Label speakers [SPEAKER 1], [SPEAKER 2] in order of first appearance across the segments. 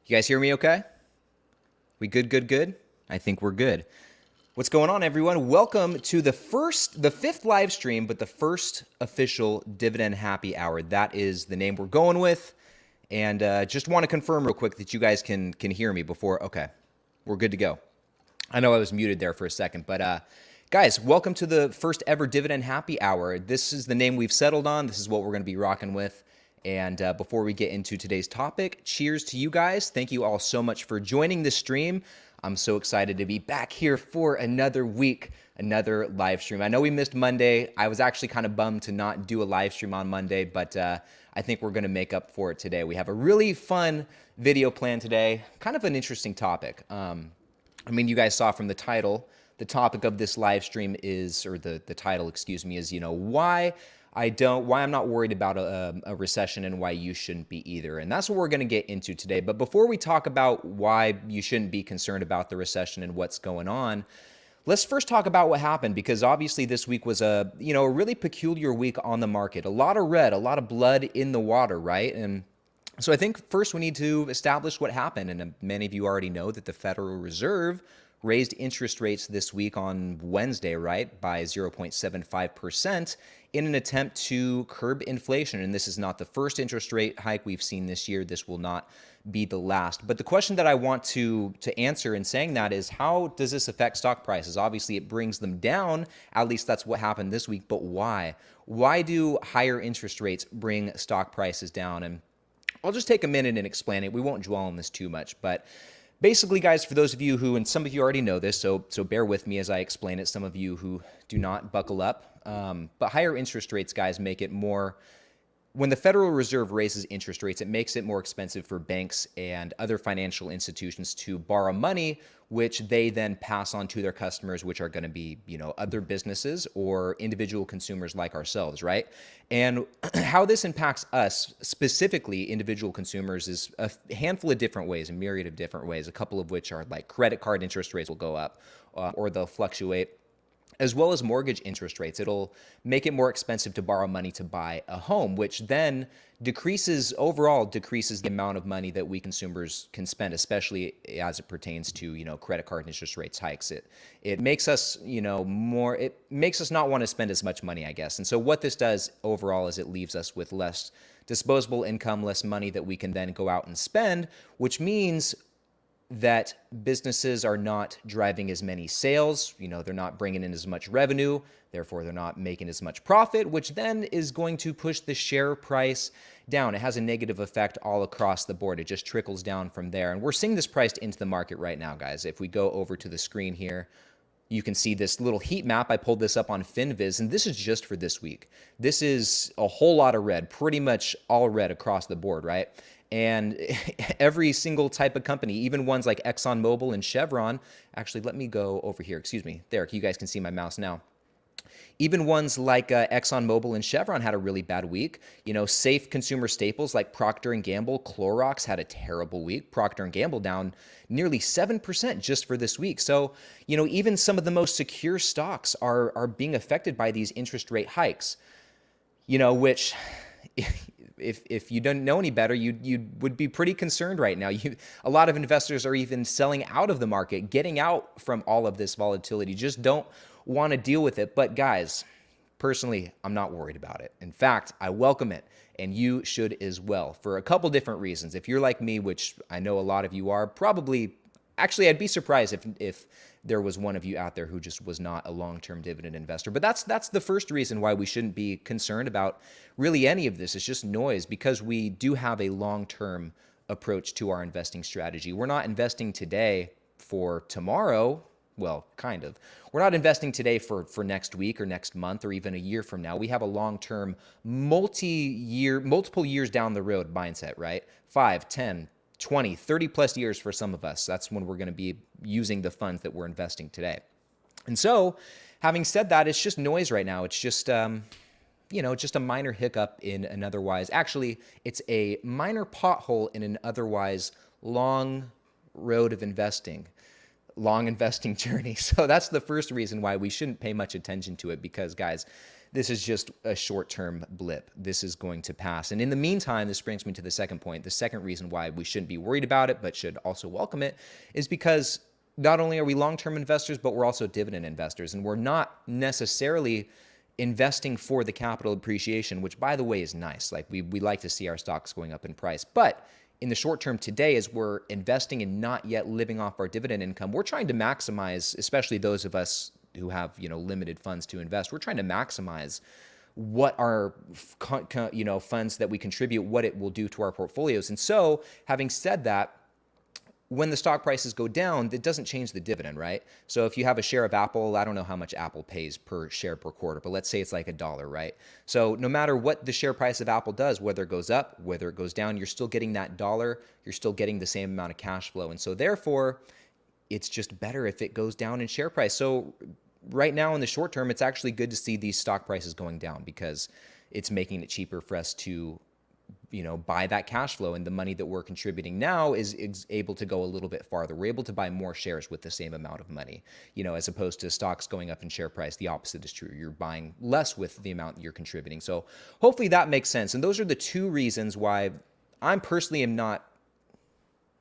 [SPEAKER 1] You guys hear me okay? We good, good, good? I think we're good. What's going on, everyone? Welcome to the fifth live stream, but the first official Dividend Happy Hour. That is the name we're going with. And just want to confirm real quick that you guys can hear me before. Okay, we're good to go. I know I was muted there for a second, but guys, welcome to the first ever Dividend Happy Hour. This is the name we've settled on. This is what we're going to be rocking with. And before we get into today's topic, cheers to you guys. Thank you all so much for joining the stream. I'm so excited to be back here for another week, another live stream. I know we missed Monday. I was actually kind of bummed to not do a live stream on Monday, but I think we're going to make up for it today. We have a really fun video planned today, kind of an interesting topic. You guys saw from the title, the topic of this live stream is, or the title, excuse me, is, why I'm not worried about a recession and why you shouldn't be either. And that's what we're going to get into today. But before we talk about why you shouldn't be concerned about the recession and what's going on, let's first talk about what happened, because obviously this week was a really peculiar week on the market. A lot of red, a lot of blood in the water, right? And so I think first we need to establish what happened. And many of you already know that the Federal Reserve raised interest rates this week on Wednesday, right, by 0.75% in an attempt to curb inflation. And this is not the first interest rate hike we've seen this year. This will not be the last. But the question that I want to answer in saying that is, how does this affect stock prices? Obviously, it brings them down. At least that's what happened this week. But why? Why do higher interest rates bring stock prices down? And I'll just take a minute and explain it. We won't dwell on this too much, but basically, guys, for those of you who, and some of you already know this, so bear with me as I explain it. Some of you who do not, buckle up. But higher interest rates, guys, make it more, when the Federal Reserve raises interest rates, it makes it more expensive for banks and other financial institutions to borrow money, which they then pass on to their customers, which are going to be, other businesses or individual consumers like ourselves, right? And how this impacts us, specifically individual consumers, is a handful of different ways, a myriad of different ways, a couple of which are like credit card interest rates will go up or they'll fluctuate, as well as mortgage interest rates. It'll make it more expensive to borrow money to buy a home, which then overall decreases the amount of money that we consumers can spend, especially as it pertains to, credit card interest rates hikes. It makes us, it makes us not want to spend as much money, I guess. And so what this does overall is it leaves us with less disposable income, less money that we can then go out and spend, which means that businesses are not driving as many sales, they're not bringing in as much revenue, therefore they're not making as much profit, which then is going to push the share price down. It has a negative effect all across the board. It just trickles down from there. And we're seeing this priced into the market right now, guys. If we go over to the screen here, you can see this little heat map. I pulled this up on FinViz, and this is just for this week. This is a whole lot of red, pretty much all red across the board, right? And every single type of company, even ones like ExxonMobil and Chevron, actually, let me go over here. Excuse me. There, you guys can see my mouse now. Even ones like ExxonMobil and Chevron had a really bad week. Safe consumer staples like Procter & Gamble, Clorox had a terrible week. Procter & Gamble down nearly 7% just for this week. So, even some of the most secure stocks are being affected by these interest rate hikes, which if you don't know any better, you would be pretty concerned right now. A lot of investors are even selling out of the market, getting out from all of this volatility, just don't want to deal with it. But guys, personally, I'm not worried about it. In fact, I welcome it, and you should as well, for a couple different reasons. If you're like me, which I know a lot of you are, probably, actually, I'd be surprised if there was one of you out there who just was not a long-term dividend investor. But that's the first reason why we shouldn't be concerned about really any of this. It's just noise, because we do have a long-term approach to our investing strategy. We're not investing today for tomorrow. Well, kind of. We're not investing today for next week or next month or even a year from now. We have a long-term, multiple years down the road mindset, right? 5, 10, 20, 30 plus years for some of us. That's when we're going to be using the funds that we're investing today. And so, having said that, it's just noise right now. It's just, just a minor hiccup in an otherwise, actually, it's a minor pothole in an otherwise long road of investing. long investing journey. So that's the first reason why we shouldn't pay much attention to it, because guys, this is just a short-term blip. This is going to pass. And in the meantime, this brings me to the second point. The second reason why we shouldn't be worried about it, but should also welcome it, is because not only are we long-term investors, but we're also dividend investors. And we're not necessarily investing for the capital appreciation, which by the way is nice. Like we like to see our stocks going up in price. But in the short term today, as we're investing and not yet living off our dividend income, we're trying to maximize, especially those of us who have, limited funds to invest. We're trying to maximize what our, funds that we contribute, what it will do to our portfolios. And so having said that, when the stock prices go down, it doesn't change the dividend, right? So if you have a share of Apple, I don't know how much Apple pays per share per quarter, but let's say it's like $1, right? So no matter what the share price of Apple does, whether it goes up, whether it goes down, you're still getting that dollar, you're still getting the same amount of cash flow. And so therefore, it's just better if it goes down in share price. So right now in the short term, it's actually good to see these stock prices going down, because it's making it cheaper for us to buy that cash flow, and the money that we're contributing now is able to go a little bit farther. We're able to buy more shares with the same amount of money, as opposed to stocks going up in share price. The opposite is true. You're buying less with the amount you're contributing. So hopefully that makes sense. And those are the two reasons why I personally am not,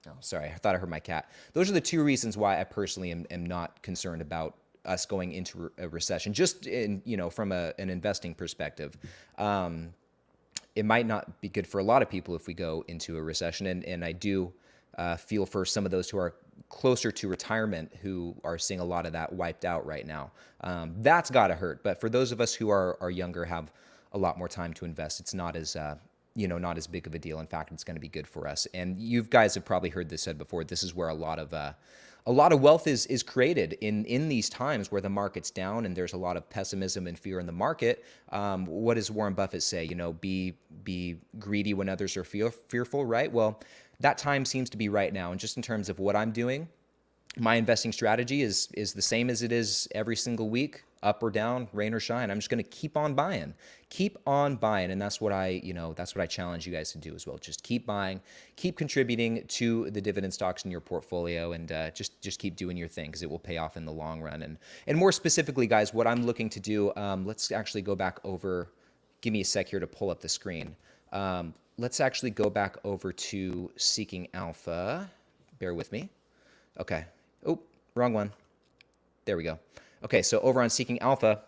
[SPEAKER 1] oh, sorry, I thought I heard my cat. Those are the two reasons why I personally am not concerned about us going into a recession, just in, from an investing perspective. It might not be good for a lot of people if we go into a recession. And I do feel for some of those who are closer to retirement, who are seeing a lot of that wiped out right now. That's got to hurt. But for those of us who are younger, have a lot more time to invest, it's not as, not as big of a deal. In fact, it's going to be good for us. And you guys have probably heard this said before. This is where a lot of wealth is created in these times where the market's down and there's a lot of pessimism and fear in the market. What does Warren Buffett say? Be greedy when others are fearful, right? Well, that time seems to be right now. And just in terms of what I'm doing, my investing strategy is the same as it is every single week, up or down, rain or shine. I'm just going to keep on buying. And that's what I challenge you guys to do as well. Just keep buying, keep contributing to the dividend stocks in your portfolio, and just keep doing your thing, because it will pay off in the long run. And more specifically, guys, what I'm looking to do, let's actually go back over, give me a sec here to pull up the screen. Let's actually go back over to Seeking Alpha. Bear with me. Okay. Oh, wrong one. There we go. Okay, so over on Seeking Alpha,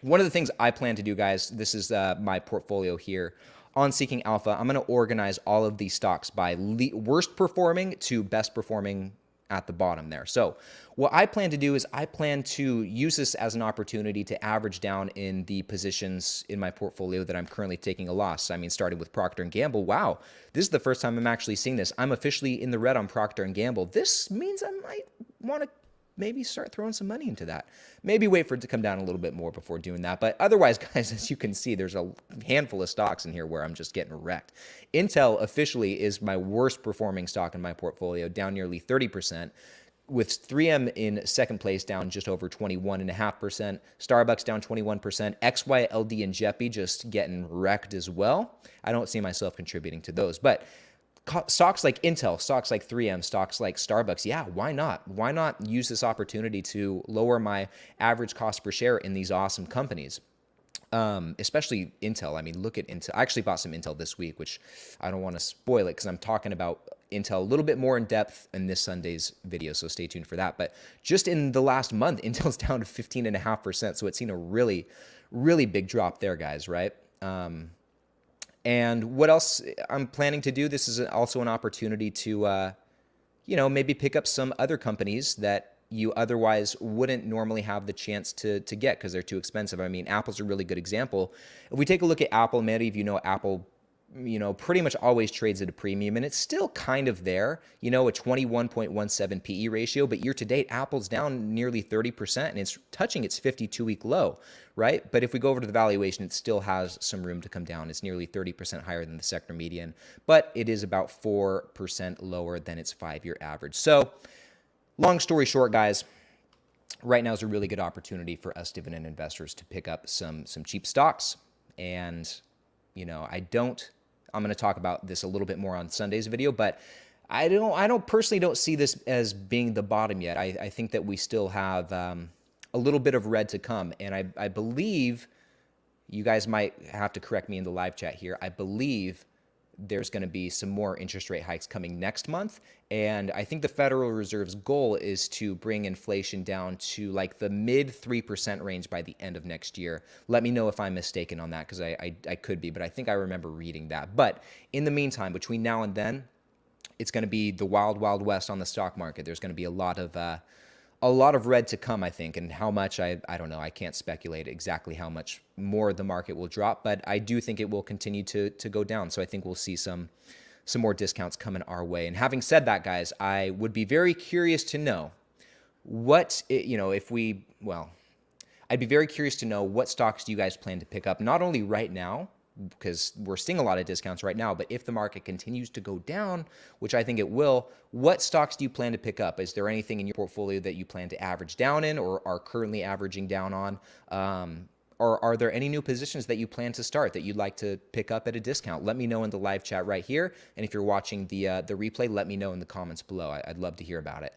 [SPEAKER 1] one of the things I plan to do, guys, this is my portfolio here. On Seeking Alpha, I'm going to organize all of these stocks by worst performing to best performing at the bottom there. So what I plan to do is I plan to use this as an opportunity to average down in the positions in my portfolio that I'm currently taking a loss. I mean, starting with Procter & Gamble. Wow, this is the first time I'm actually seeing this. I'm officially in the red on Procter & Gamble. This means I might want to maybe start throwing some money into that. Maybe wait for it to come down a little bit more before doing that. But otherwise, guys, as you can see, there's a handful of stocks in here where I'm just getting wrecked. Intel officially is my worst performing stock in my portfolio, down nearly 30%, with 3M in second place, down just over 21.5%, Starbucks down 21%, XYLD and JEPI just getting wrecked as well. I don't see myself contributing to those, but stocks like Intel, stocks like 3M, stocks like Starbucks, yeah, why not? Why not use this opportunity to lower my average cost per share in these awesome companies? Especially Intel. I mean, look at Intel. I actually bought some Intel this week, which I don't want to spoil it because I'm talking about Intel a little bit more in depth in this Sunday's video, so stay tuned for that. But just in the last month, Intel's down to 15.5%, so it's seen a really, really big drop there, guys, right? And what else I'm planning to do, this is also an opportunity to, maybe pick up some other companies that you otherwise wouldn't normally have the chance to get because they're too expensive. I mean, Apple's a really good example. If we take a look at Apple, many of you know Apple, pretty much always trades at a premium, and it's still kind of there, a 21.17 PE ratio, but year to date, Apple's down nearly 30%, and it's touching its 52-week low, right? But if we go over to the valuation, it still has some room to come down. It's nearly 30% higher than the sector median, but it is about 4% lower than its 5-year average. So long story short, guys, right now is a really good opportunity for us dividend investors to pick up some cheap stocks. And, I'm going to talk about this a little bit more on Sunday's video, but I don't personally don't see this as being the bottom yet. I think that we still have a little bit of red to come, and I believe you guys might have to correct me in the live chat here. I believe there's going to be some more interest rate hikes coming next month. And I think the Federal Reserve's goal is to bring inflation down to like the mid 3% range by the end of next year. Let me know if I'm mistaken on that, because I could be, but I think I remember reading that. But in the meantime, between now and then, it's going to be the wild, wild west on the stock market. There's going to be a lot of red to come, I think, and how much, I don't know. I can't speculate exactly how much more the market will drop, but I do think it will continue to go down. So I think we'll see some more discounts coming our way. And having said that, guys, I would be very curious to know I'd be very curious to know what stocks do you guys plan to pick up, not only right now, because we're seeing a lot of discounts right now, but if the market continues to go down, which I think it will, what stocks do you plan to pick up? Is there anything in your portfolio that you plan to average down in or are currently averaging down on? Or are there any new positions that you plan to start that you'd like to pick up at a discount? Let me know in the live chat right here. And if you're watching the replay, let me know in the comments below. I'd love to hear about it.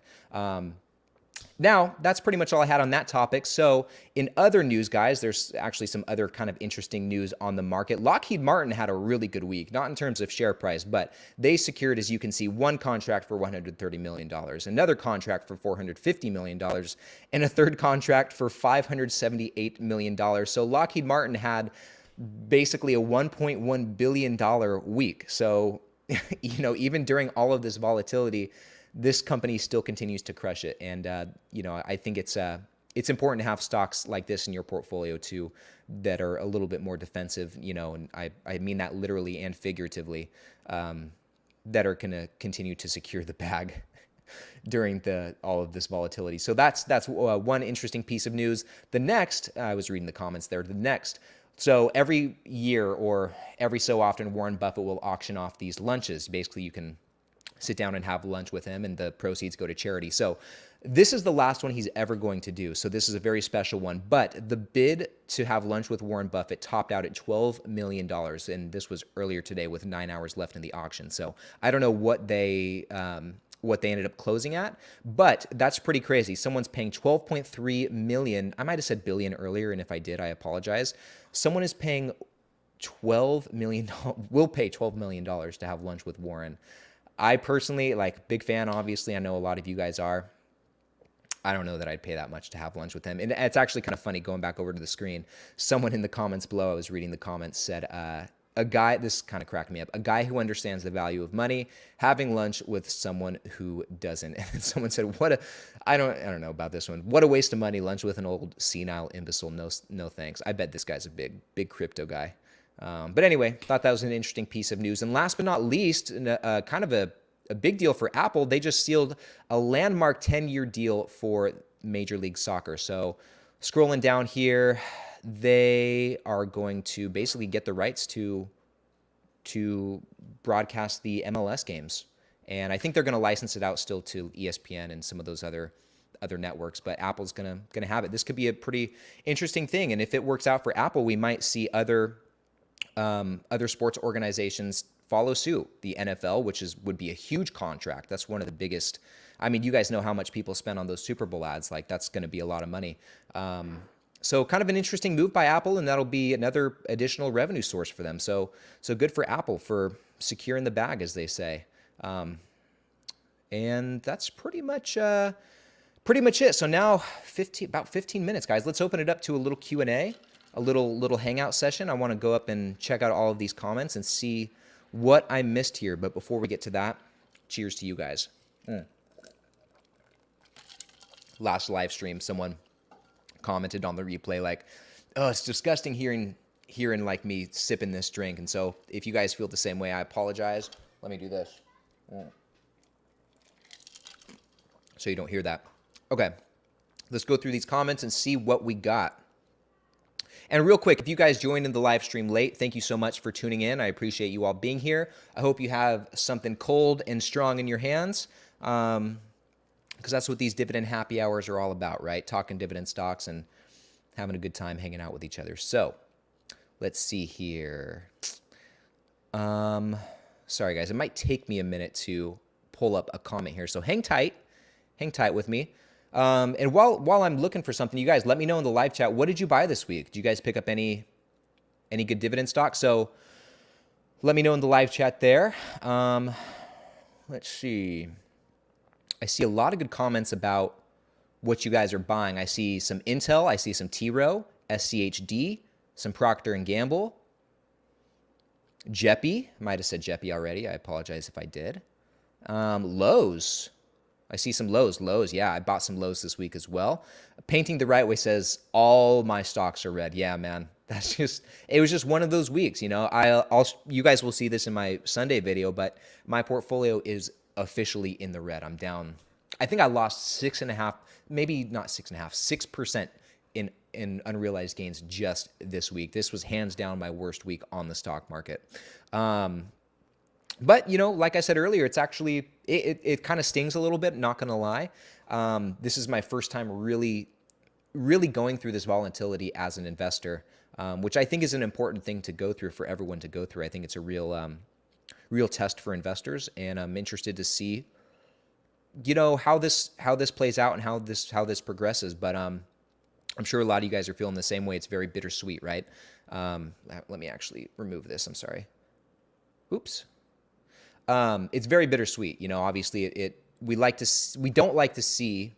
[SPEAKER 1] Now, that's pretty much all I had on that topic. So in other news, guys, there's actually some other kind of interesting news on the market. Lockheed Martin had a really good week, not in terms of share price, but they secured, as you can see, one contract for $130 million, another contract for $450 million, and a third contract for $578 million. So Lockheed Martin had basically a $1.1 billion week. So, even during all of this volatility, this company still continues to crush it. And, I think it's important to have stocks like this in your portfolio too, that are a little bit more defensive, and I mean that literally and figuratively, that are going to continue to secure the bag during all of this volatility. So that's one interesting piece of news. The next, I was reading the comments there, so every year or every so often, Warren Buffett will auction off these lunches. Basically, you can sit down and have lunch with him, and the proceeds go to charity. So this is the last one he's ever going to do. So this is a very special one. But the bid to have lunch with Warren Buffett topped out at $12 million. And this was earlier today with 9 hours left in the auction. So I don't know what they ended up closing at, but that's pretty crazy. Someone's paying 12.3 million. I might have said billion earlier, and if I did, I apologize. Someone is paying $12 million, will pay $12 million to have lunch with Warren. I personally, big fan, obviously. I know a lot of you guys are. I don't know that I'd pay that much to have lunch with him. And it's actually kind of funny, going back over to the screen, someone in the comments below, I was reading the comments, said, a guy, this kind of cracked me up, a guy who understands the value of money, having lunch with someone who doesn't. And someone said, I don't know about this one. What a waste of money, lunch with an old senile imbecile. No thanks. I bet this guy's a big crypto guy. But anyway, thought that was an interesting piece of news. And last but not least, kind of a big deal for Apple, they just sealed a landmark 10-year deal for Major League Soccer. So scrolling down here, they are going to basically get the rights to broadcast the MLS games. And I think they're going to license it out still to ESPN and some of those other networks, but Apple's going to have it. This could be a pretty interesting thing. And if it works out for Apple, we might see other sports organizations follow suit. The NFL, which would be a huge contract. That's one of the biggest. I mean, you guys know how much people spend on those Super Bowl ads. That's going to be a lot of money. So kind of an interesting move by Apple, and that'll be another additional revenue source for them. So good for Apple for securing the bag, as they say. And that's pretty much it. So now about 15 minutes, guys. Let's open it up to a little Q&A. A little hangout session. I want to go up and check out all of these comments and see what I missed here. But before we get to that, cheers to you guys. Last live stream, someone commented on the replay oh, it's disgusting hearing me sipping this drink. And so if you guys feel the same way, I apologize. Let me do this. So you don't hear that. Okay. Let's go through these comments and see what we got. And real quick, if you guys joined in the live stream late, thank you so much for tuning in. I appreciate you all being here. I hope you have something cold and strong in your hands, because that's what these dividend happy hours are all about, right? Talking dividend stocks and having a good time hanging out with each other. So let's see here. Sorry, guys. It might take me a minute to pull up a comment here. So hang tight with me. And while I'm looking for something, you guys let me know in the live chat, what did you buy this week? Did you guys pick up any good dividend stock? So let me know in the live chat there. Let's see. I see a lot of good comments about what you guys are buying. I see some Intel, I see some T-Row, SCHD, some Procter & Gamble, Jeppy. Might have said Jeppy already. I apologize if I did. Lowe's. I see some Lowe's. Lowe's, yeah, I bought some Lowe's this week as well. Painting the Right Way says all my stocks are red. Yeah, man, it was just one of those weeks. You know, you guys will see this in my Sunday video, but my portfolio is officially in the red. I'm down. I think I lost 6.5, maybe not 6.5, 6% in unrealized gains just this week. This was hands down my worst week on the stock market. But, you know, like I said earlier, it's actually, it kind of stings a little bit, not going to lie. This is my first time really going through this volatility as an investor, which I think is an important thing to go through for everyone to go through. I think it's a real test for investors, and I'm interested to see, you know, how this plays out and how this progresses. But I'm sure a lot of you guys are feeling the same way. It's very bittersweet, right? Let me actually remove this. I'm sorry. Oops. It's very bittersweet. You know, obviously we don't like to see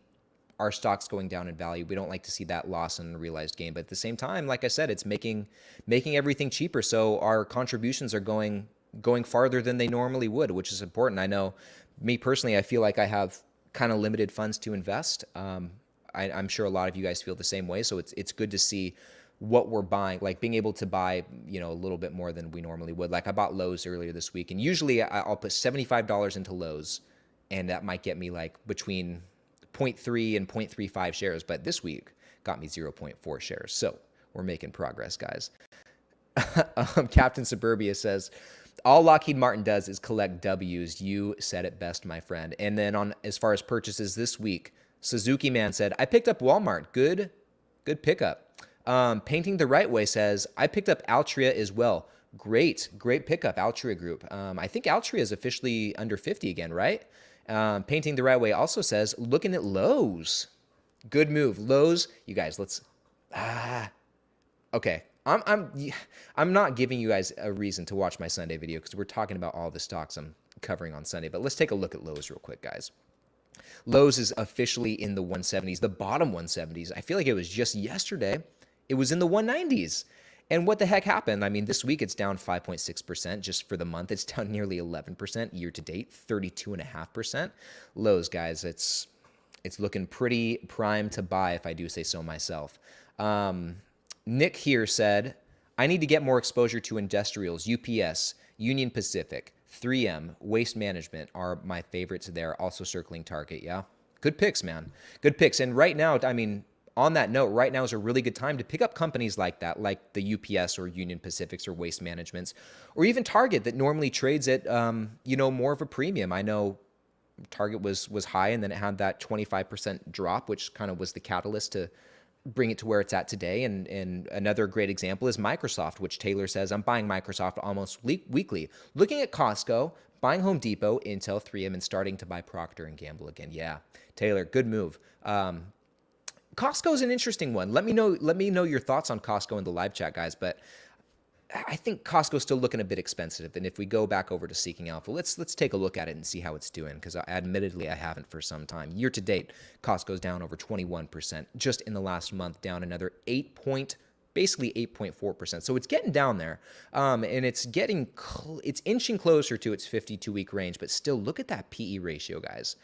[SPEAKER 1] our stocks going down in value. We don't like to see that loss and realized gain. But at the same time, like I said, it's making everything cheaper. So our contributions are going farther than they normally would, which is important. I know me personally, I feel like I have kind of limited funds to invest. I'm sure a lot of you guys feel the same way. So it's good to see what we're buying, like being able to buy, you know, a little bit more than we normally would. Like I bought Lowe's earlier this week, and usually I'll put $75 into Lowe's, and that might get me like between 0.3 and 0.35 shares. But this week got me 0.4 shares. So we're making progress, guys. Captain Suburbia says, all Lockheed Martin does is collect W's. You said it best, my friend. And then on as far as purchases this week, Suzuki Man said, I picked up Walmart. Good pickup. Painting the Right Way says, I picked up Altria as well. Great pickup, Altria Group. I think Altria is officially under 50 again, right? Painting the Right Way also says, looking at Lowe's. Good move. Lowe's, you guys, let's, okay. I'm not giving you guys a reason to watch my Sunday video because we're talking about all the stocks I'm covering on Sunday, but let's take a look at Lowe's real quick, guys. Lowe's is officially in the 170s, the bottom 170s. I feel like it was just yesterday. It was in the 190s. And what the heck happened? I mean, this week it's down 5.6% just for the month. It's down nearly 11% year to date, 32.5%. Lowe's, guys, it's looking pretty prime to buy if I do say so myself. Nick here said, I need to get more exposure to industrials, UPS, Union Pacific, 3M, Waste Management are my favorites there. Also circling Target. Yeah. Good picks, man. Good picks. And right now, I mean, on that note, right now is a really good time to pick up companies like that, like the UPS or Union Pacifics or Waste Managements, or even Target that normally trades at, you know, more of a premium. I know Target was high, and then it had that 25% drop, which kind of was the catalyst to bring it to where it's at today. And another great example is Microsoft, which Taylor says, I'm buying Microsoft almost weekly. Looking at Costco, buying Home Depot, Intel, 3M, and starting to buy Procter & Gamble again. Yeah, Taylor, good move. Costco is an interesting one. Let me know your thoughts on Costco in the live chat, guys. But I think Costco's still looking a bit expensive. And if we go back over to Seeking Alpha, let's take a look at it and see how it's doing, because admittedly I haven't for some time. Year to date, Costco's down over 21%. Just in the last month, down another basically 8.4%. So it's getting down there, and it's inching closer to its 52-week range. But still, look at that PE ratio, guys.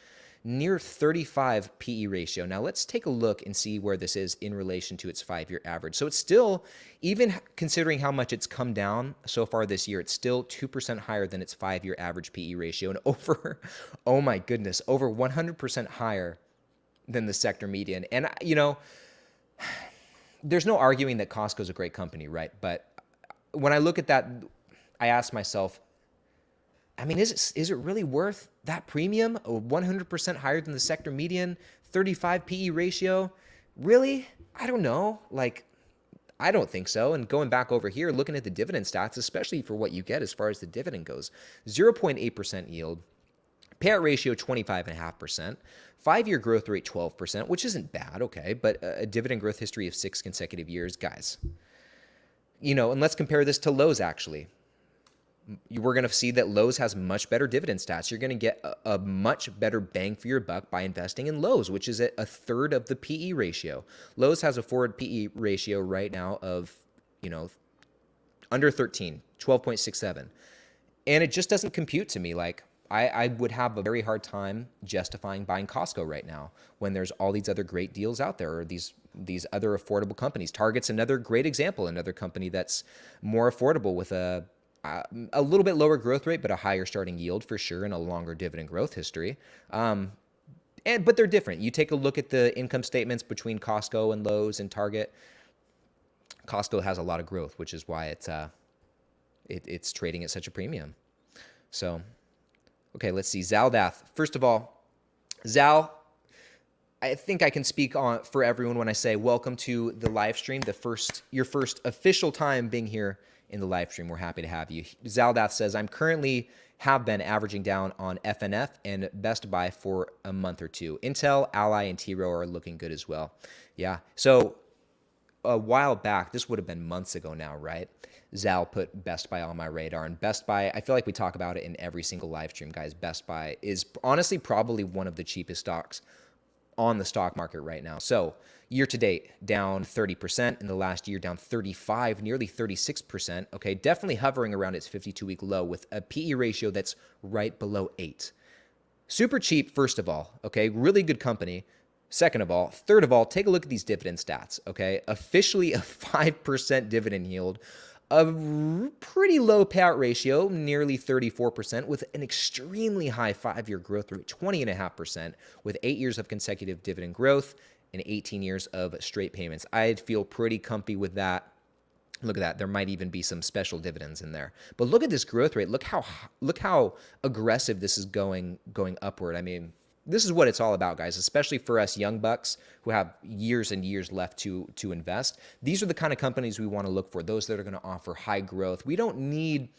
[SPEAKER 1] Near 35 PE ratio. Now let's take a look and see where this is in relation to its 5-year average. So it's still, even considering how much it's come down so far this year, it's still 2% higher than its 5-year average PE ratio, and over, oh my goodness, over 100% higher than the sector median. And you know, there's no arguing that Costco's a great company, right? But when I look at that, I ask myself, I mean, is it really worth that premium? 100% higher than the sector median, 35 PE ratio? Really? I don't know. Like, I don't think so. And going back over here, looking at the dividend stats, especially for what you get as far as the dividend goes, 0.8% yield, Payout ratio 25.5%. 5-year growth rate 12%, which isn't bad, okay, but a dividend growth history of 6 consecutive years, guys. And let's compare this to Lowe's actually. We're going to see that Lowe's has much better dividend stats. You're going to get a much better bang for your buck by investing in Lowe's, which is at a third of the PE ratio. Lowe's has a forward PE ratio right now of, under 13, 12.67. And it just doesn't compute to me. Like, I would have a very hard time justifying buying Costco right now when there's all these other great deals out there, or these other affordable companies. Target's another great example, another company that's more affordable with a little bit lower growth rate, but a higher starting yield for sure, and a longer dividend growth history. But they're different. You take a look at the income statements between Costco and Lowe's and Target. Costco has a lot of growth, which is why it's trading at such a premium. So, okay, let's see. Zaldath. First of all, Zal, I think I can speak for everyone when I say welcome to the live stream, your first official time being here in the live stream. We're happy to have you. Zaldath says, I'm currently have been averaging down on FNF and Best Buy for a month or two. Intel, Ally, and T-Row are looking good as well. Yeah. So a while back, this would have been months ago now, right? Zal put Best Buy on my radar, and Best Buy, I feel like we talk about it in every single live stream, guys. Best Buy is honestly probably one of the cheapest stocks on the stock market right now. So year to date, down 30%. In the last year, down 35, nearly 36%. Okay, definitely hovering around its 52-week low with a PE ratio that's right below 8. Super cheap, first of all. Okay, really good company. Second of all, third of all, take a look at these dividend stats. Okay, officially a 5% dividend yield, a pretty low payout ratio, nearly 34%, with an extremely high 5-year growth rate, 20.5%, with 8 years of consecutive dividend growth and 18 years of straight payments. I'd feel pretty comfy with that. Look at that. There might even be some special dividends in there. But look at this growth rate. Look how aggressive this is going upward. I mean, this is what it's all about, guys, especially for us young bucks who have years and years left to invest. These are the kind of companies we want to look for, those that are going to offer high growth. We don't need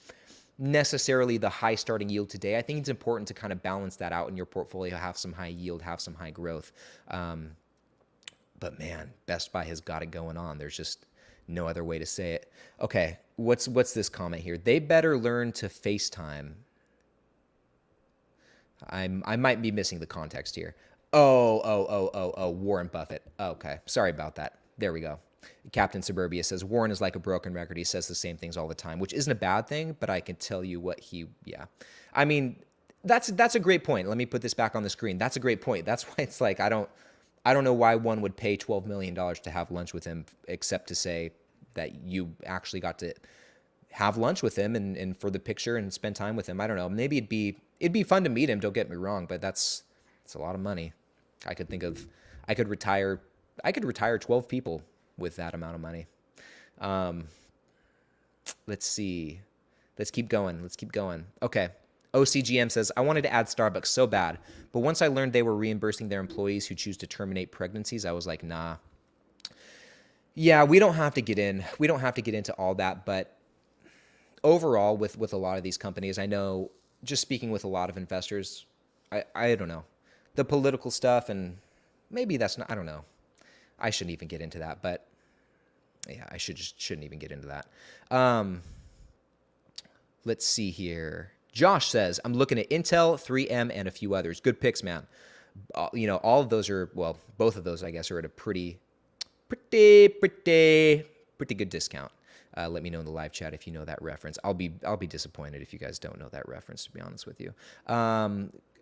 [SPEAKER 1] necessarily the high starting yield today. I think it's important to kind of balance that out in your portfolio, have some high yield, have some high growth. But man, Best Buy has got it going on. There's just no other way to say it. Okay, what's this comment here? They better learn to FaceTime. I might be missing the context here. Oh, Warren Buffett. Okay, sorry about that. There we go. Captain Suburbia says, Warren is like a broken record. He says the same things all the time, which isn't a bad thing, but I can tell you what yeah. I mean, that's a great point. Let me put this back on the screen. That's a great point. That's why it's like, I don't know why one would pay $12 million to have lunch with him, except to say that you actually got to have lunch with him and for the picture and spend time with him. I don't know. Maybe it'd be fun to meet him. Don't get me wrong, but it's a lot of money. I could retire 12 people with that amount of money. Let's see. Let's keep going. Okay. OCGM says, I wanted to add Starbucks so bad, but once I learned they were reimbursing their employees who choose to terminate pregnancies, I was like, nah. Yeah, we don't have to get into all that, but overall with a lot of these companies, I know, just speaking with a lot of investors, I don't know. The political stuff, and maybe that's not, I don't know. I shouldn't even get into that, but yeah, I shouldn't even get into that. Let's see here. Josh says, I'm looking at Intel, 3M, and a few others. Good picks, man. All of those are, well, both of those, I guess, are at a pretty good discount. Let me know in the live chat if you know that reference. I'll be disappointed if you guys don't know that reference, to be honest with you.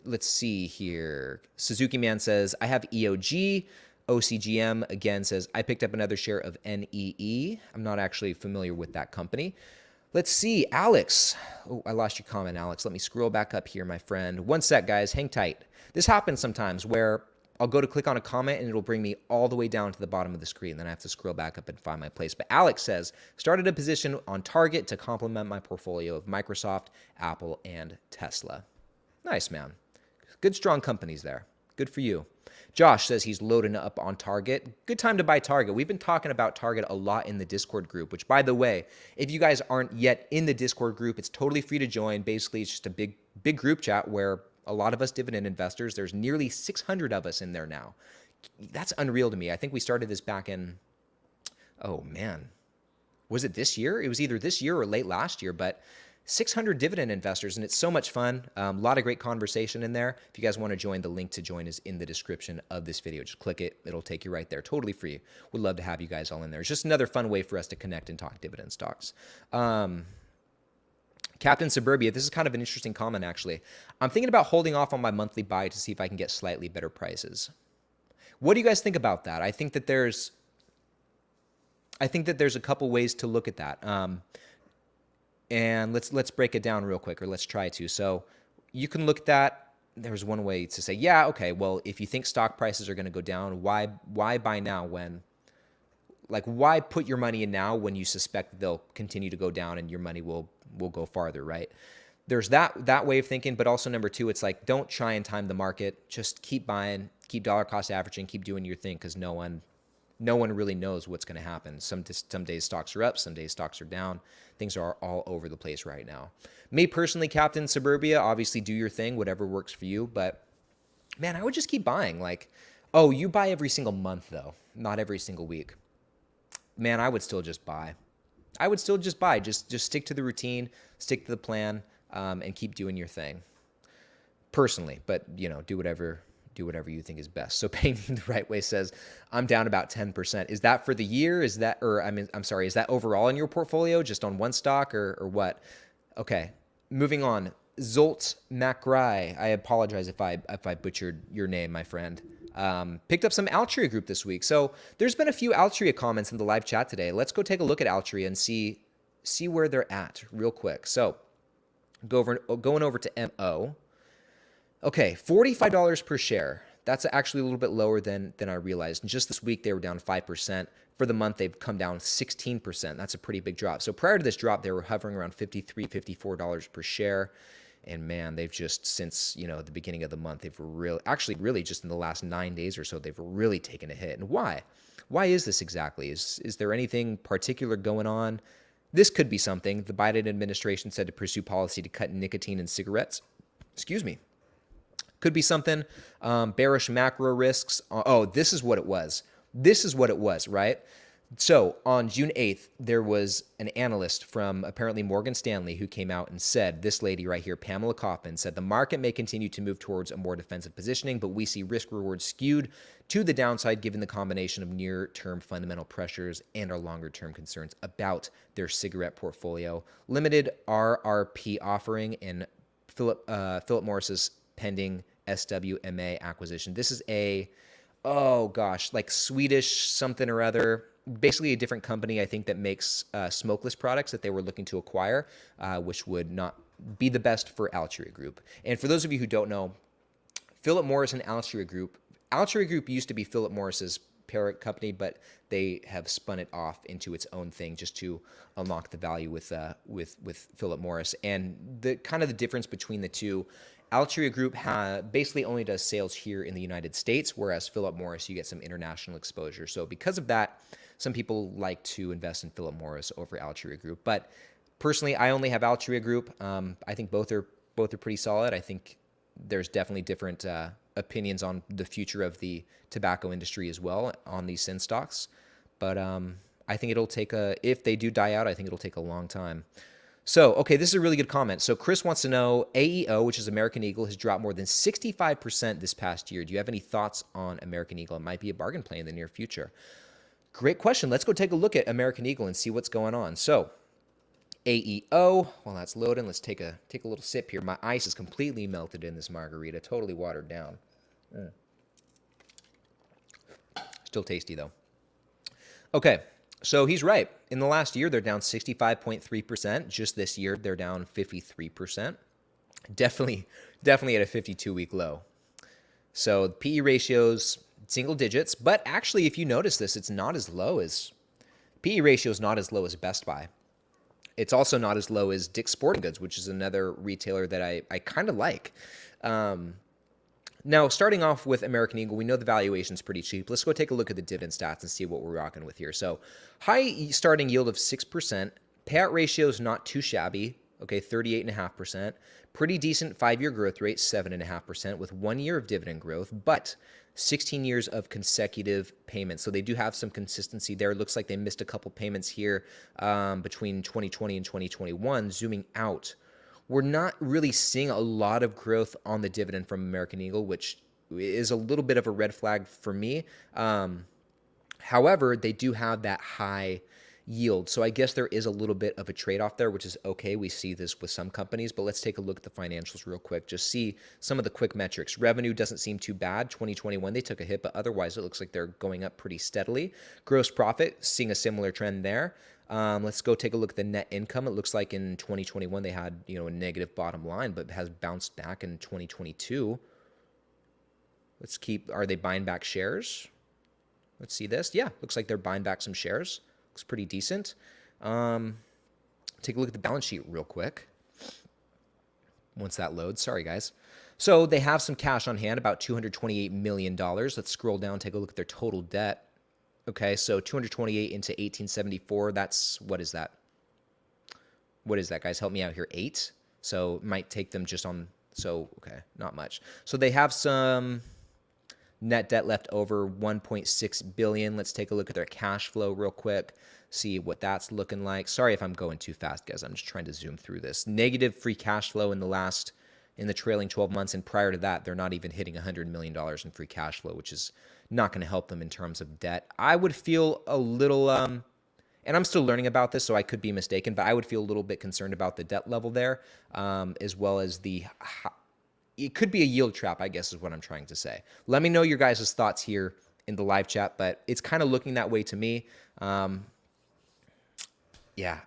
[SPEAKER 1] Let's see here. Suzuki Man says, I have EOG. OCGM again says, I picked up another share of NEE. I'm not actually familiar with that company. Let's see, Alex. Oh, I lost your comment, Alex. Let me scroll back up here, my friend. One sec, guys. Hang tight. This happens sometimes where I'll go to click on a comment and it'll bring me all the way down to the bottom of the screen. Then I have to scroll back up and find my place. But Alex says, started a position on Target to complement my portfolio of Microsoft, Apple, and Tesla. Nice, man. Good, strong companies there. Good for you. Josh says he's loading up on Target. Good time to buy Target. We've been talking about Target a lot in the Discord group, which, by the way, if you guys aren't yet in the Discord group, it's totally free to join. Basically, it's just a big group chat where A lot of us dividend investors, there's nearly 600 of us in there now. That's unreal to me. I think we started this back in, oh man, was it this year? It was either this year or late last year, but 600 dividend investors, and it's so much fun. A lot of great conversation in there. If you guys want to join, the link to join is in the description of this video. Just click it. It'll take you right there. Totally free. Would love to have you guys all in there. It's just another fun way for us to connect and talk dividend stocks. Captain Suburbia, this is kind of an interesting comment, actually. I'm thinking about holding off on my monthly buy to see if I can get slightly better prices. What do you guys think about that? I think that there's a couple ways to look at that. And let's break it down real quick, or let's try to. So you can look at that. There's one way to say, yeah, okay, well, if you think stock prices are going to go down, why buy now when, like, why put your money in now when you suspect that they'll continue to go down and your money will go farther, right? There's that way of thinking, but also number two, it's like, don't try and time the market. Just keep buying, keep dollar cost averaging, keep doing your thing, because no one really knows what's going to happen. Some days stocks are up, some days stocks are down. Things are all over the place right now. Me personally, Captain Suburbia, obviously do your thing, whatever works for you. But man, I would just keep buying. Like, oh, you buy every single month though, not every single week. Man, I would still just buy. Just stick to the routine, stick to the plan, and keep doing your thing. Personally, but do whatever you think is best. So Painting the Right Way says, I'm down about 10%. Is that for the year? Is that overall in your portfolio, just on one stock or what? Okay, moving on. Zolt Macrai, I apologize if I butchered your name, my friend. Picked up some Altria Group this week. So there's been a few Altria comments in the live chat today. Let's go take a look at Altria and see where they're at real quick. So going over to MO. Okay, $45 per share. That's actually a little bit lower than I realized. And just this week, they were down 5%. For the month, they've come down 16%. That's a pretty big drop. So prior to this drop, they were hovering around $53, $54 per share. And man, they've just, since the beginning of the month, they've really just in the last 9 days or so, they've really taken a hit. And why? Why is this exactly? Is there anything particular going on? This could be something. The Biden administration said to pursue policy to cut nicotine in cigarettes. Excuse me. Could be something. Bearish macro risks. Oh, this is what it was. Right? So on June 8th, there was an analyst from apparently Morgan Stanley who came out and said, this lady right here, Pamela Coffin, said the market may continue to move towards a more defensive positioning, but we see risk reward skewed to the downside given the combination of near-term fundamental pressures and our longer-term concerns about their cigarette portfolio, limited RRP offering, and Philip Morris's pending SWMA acquisition. This is like Swedish something or other, basically a different company, I think, that makes smokeless products that they were looking to acquire, which would not be the best for Altria Group. And for those of you who don't know, Philip Morris and Altria Group used to be Philip Morris's parent company, but they have spun it off into its own thing just to unlock the value with Philip Morris. And the difference between the two, Altria Group basically only does sales here in the United States, whereas Philip Morris, you get some international exposure. So because of that, some people like to invest in Philip Morris over Altria Group. But personally, I only have Altria Group. I think both are pretty solid. I think there's definitely different opinions on the future of the tobacco industry as well on these sin stocks. But I think if they do die out, I think it'll take a long time. So, okay, this is a really good comment. So Chris wants to know, AEO, which is American Eagle, has dropped more than 65% this past year. Do you have any thoughts on American Eagle? It might be a bargain play in the near future. Great question. Let's go take a look at American Eagle and see what's going on. So, AEO, while that's loading, let's take a little sip here. My ice is completely melted in this margarita, totally watered down. Still tasty, though. Okay. So he's right. In the last year, they're down 65.3%. Just this year, they're down 53%. Definitely at a 52-week low. So PE ratios, single digits. But actually, if you notice this, it's not as low as... PE ratio is not as low as Best Buy. It's also not as low as Dick's Sporting Goods, which is another retailer that I kind of like. Now, starting off with American Eagle, we know the valuation is pretty cheap. Let's go take a look at the dividend stats and see what we're rocking with here. So high starting yield of 6%. Payout ratio is not too shabby. Okay, 38.5%. Pretty decent 5-year growth rate, 7.5%, with 1 year of dividend growth, but 16 years of consecutive payments. So they do have some consistency there. It looks like they missed a couple payments here between 2020 and 2021. Zooming out, we're not really seeing a lot of growth on the dividend from American Eagle, which is a little bit of a red flag for me. However, they do have that high yield. So I guess there is a little bit of a trade-off there, which is okay. We see this with some companies, but let's take a look at the financials real quick. Just see some of the quick metrics. Revenue doesn't seem too bad. 2021, they took a hit, but otherwise it looks like they're going up pretty steadily. Gross profit, seeing a similar trend there. Let's go take a look at the net income. It looks like in 2021 they had a negative bottom line, but has bounced back in 2022. Are they buying back shares? Let's see this. Yeah, looks like they're buying back some shares. Looks pretty decent. Take a look at the balance sheet real quick. Once that loads. Sorry, guys. So they have some cash on hand, about $228 million. Let's scroll down, take a look at their total debt. Okay, so 228 into 1874, that's, what is that? What is that, guys? Help me out here. 8. So might take them just on, okay, not much. So they have some net debt left over, 1.6 billion. Let's take a look at their cash flow real quick, see what that's looking like. Sorry if I'm going too fast, guys. I'm just trying to zoom through this. Negative free cash flow in the trailing 12 months, and prior to that, they're not even hitting $100 million in free cash flow, which is not going to help them in terms of debt. I would feel a little, and I'm still learning about this, so I could be mistaken, but I would feel a little bit concerned about the debt level there, as well as it could be a yield trap, I guess is what I'm trying to say. Let me know your guys' thoughts here in the live chat, but it's kind of looking that way to me. Yeah,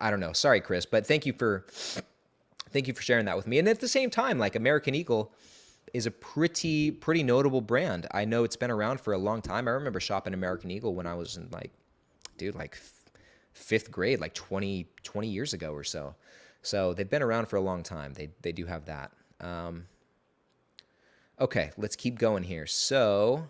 [SPEAKER 1] I don't know. Sorry, Chris, but thank you for sharing that with me. And at the same time, like, American Eagle is a pretty notable brand. I know it's been around for a long time. I remember shopping American Eagle when I was in fifth grade, like 20 years ago or so. So they've been around for a long time. They do have that. Okay, let's keep going here. So,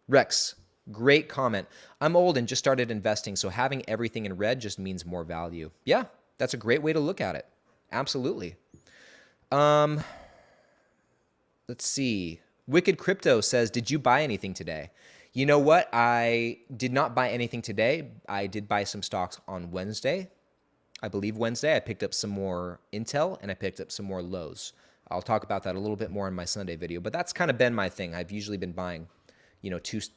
[SPEAKER 1] Rex, great comment. I'm old and just started investing, so having everything in red just means more value. Yeah, that's a great way to look at it. Absolutely. Let's see. Wicked Crypto says, did you buy anything today? You know what? I did not buy anything today. I did buy some stocks on Wednesday. I believe Wednesday. I picked up some more Intel and I picked up some more Lowe's. I'll talk about that a little bit more in my Sunday video, but that's kind of been my thing. I've usually been buying,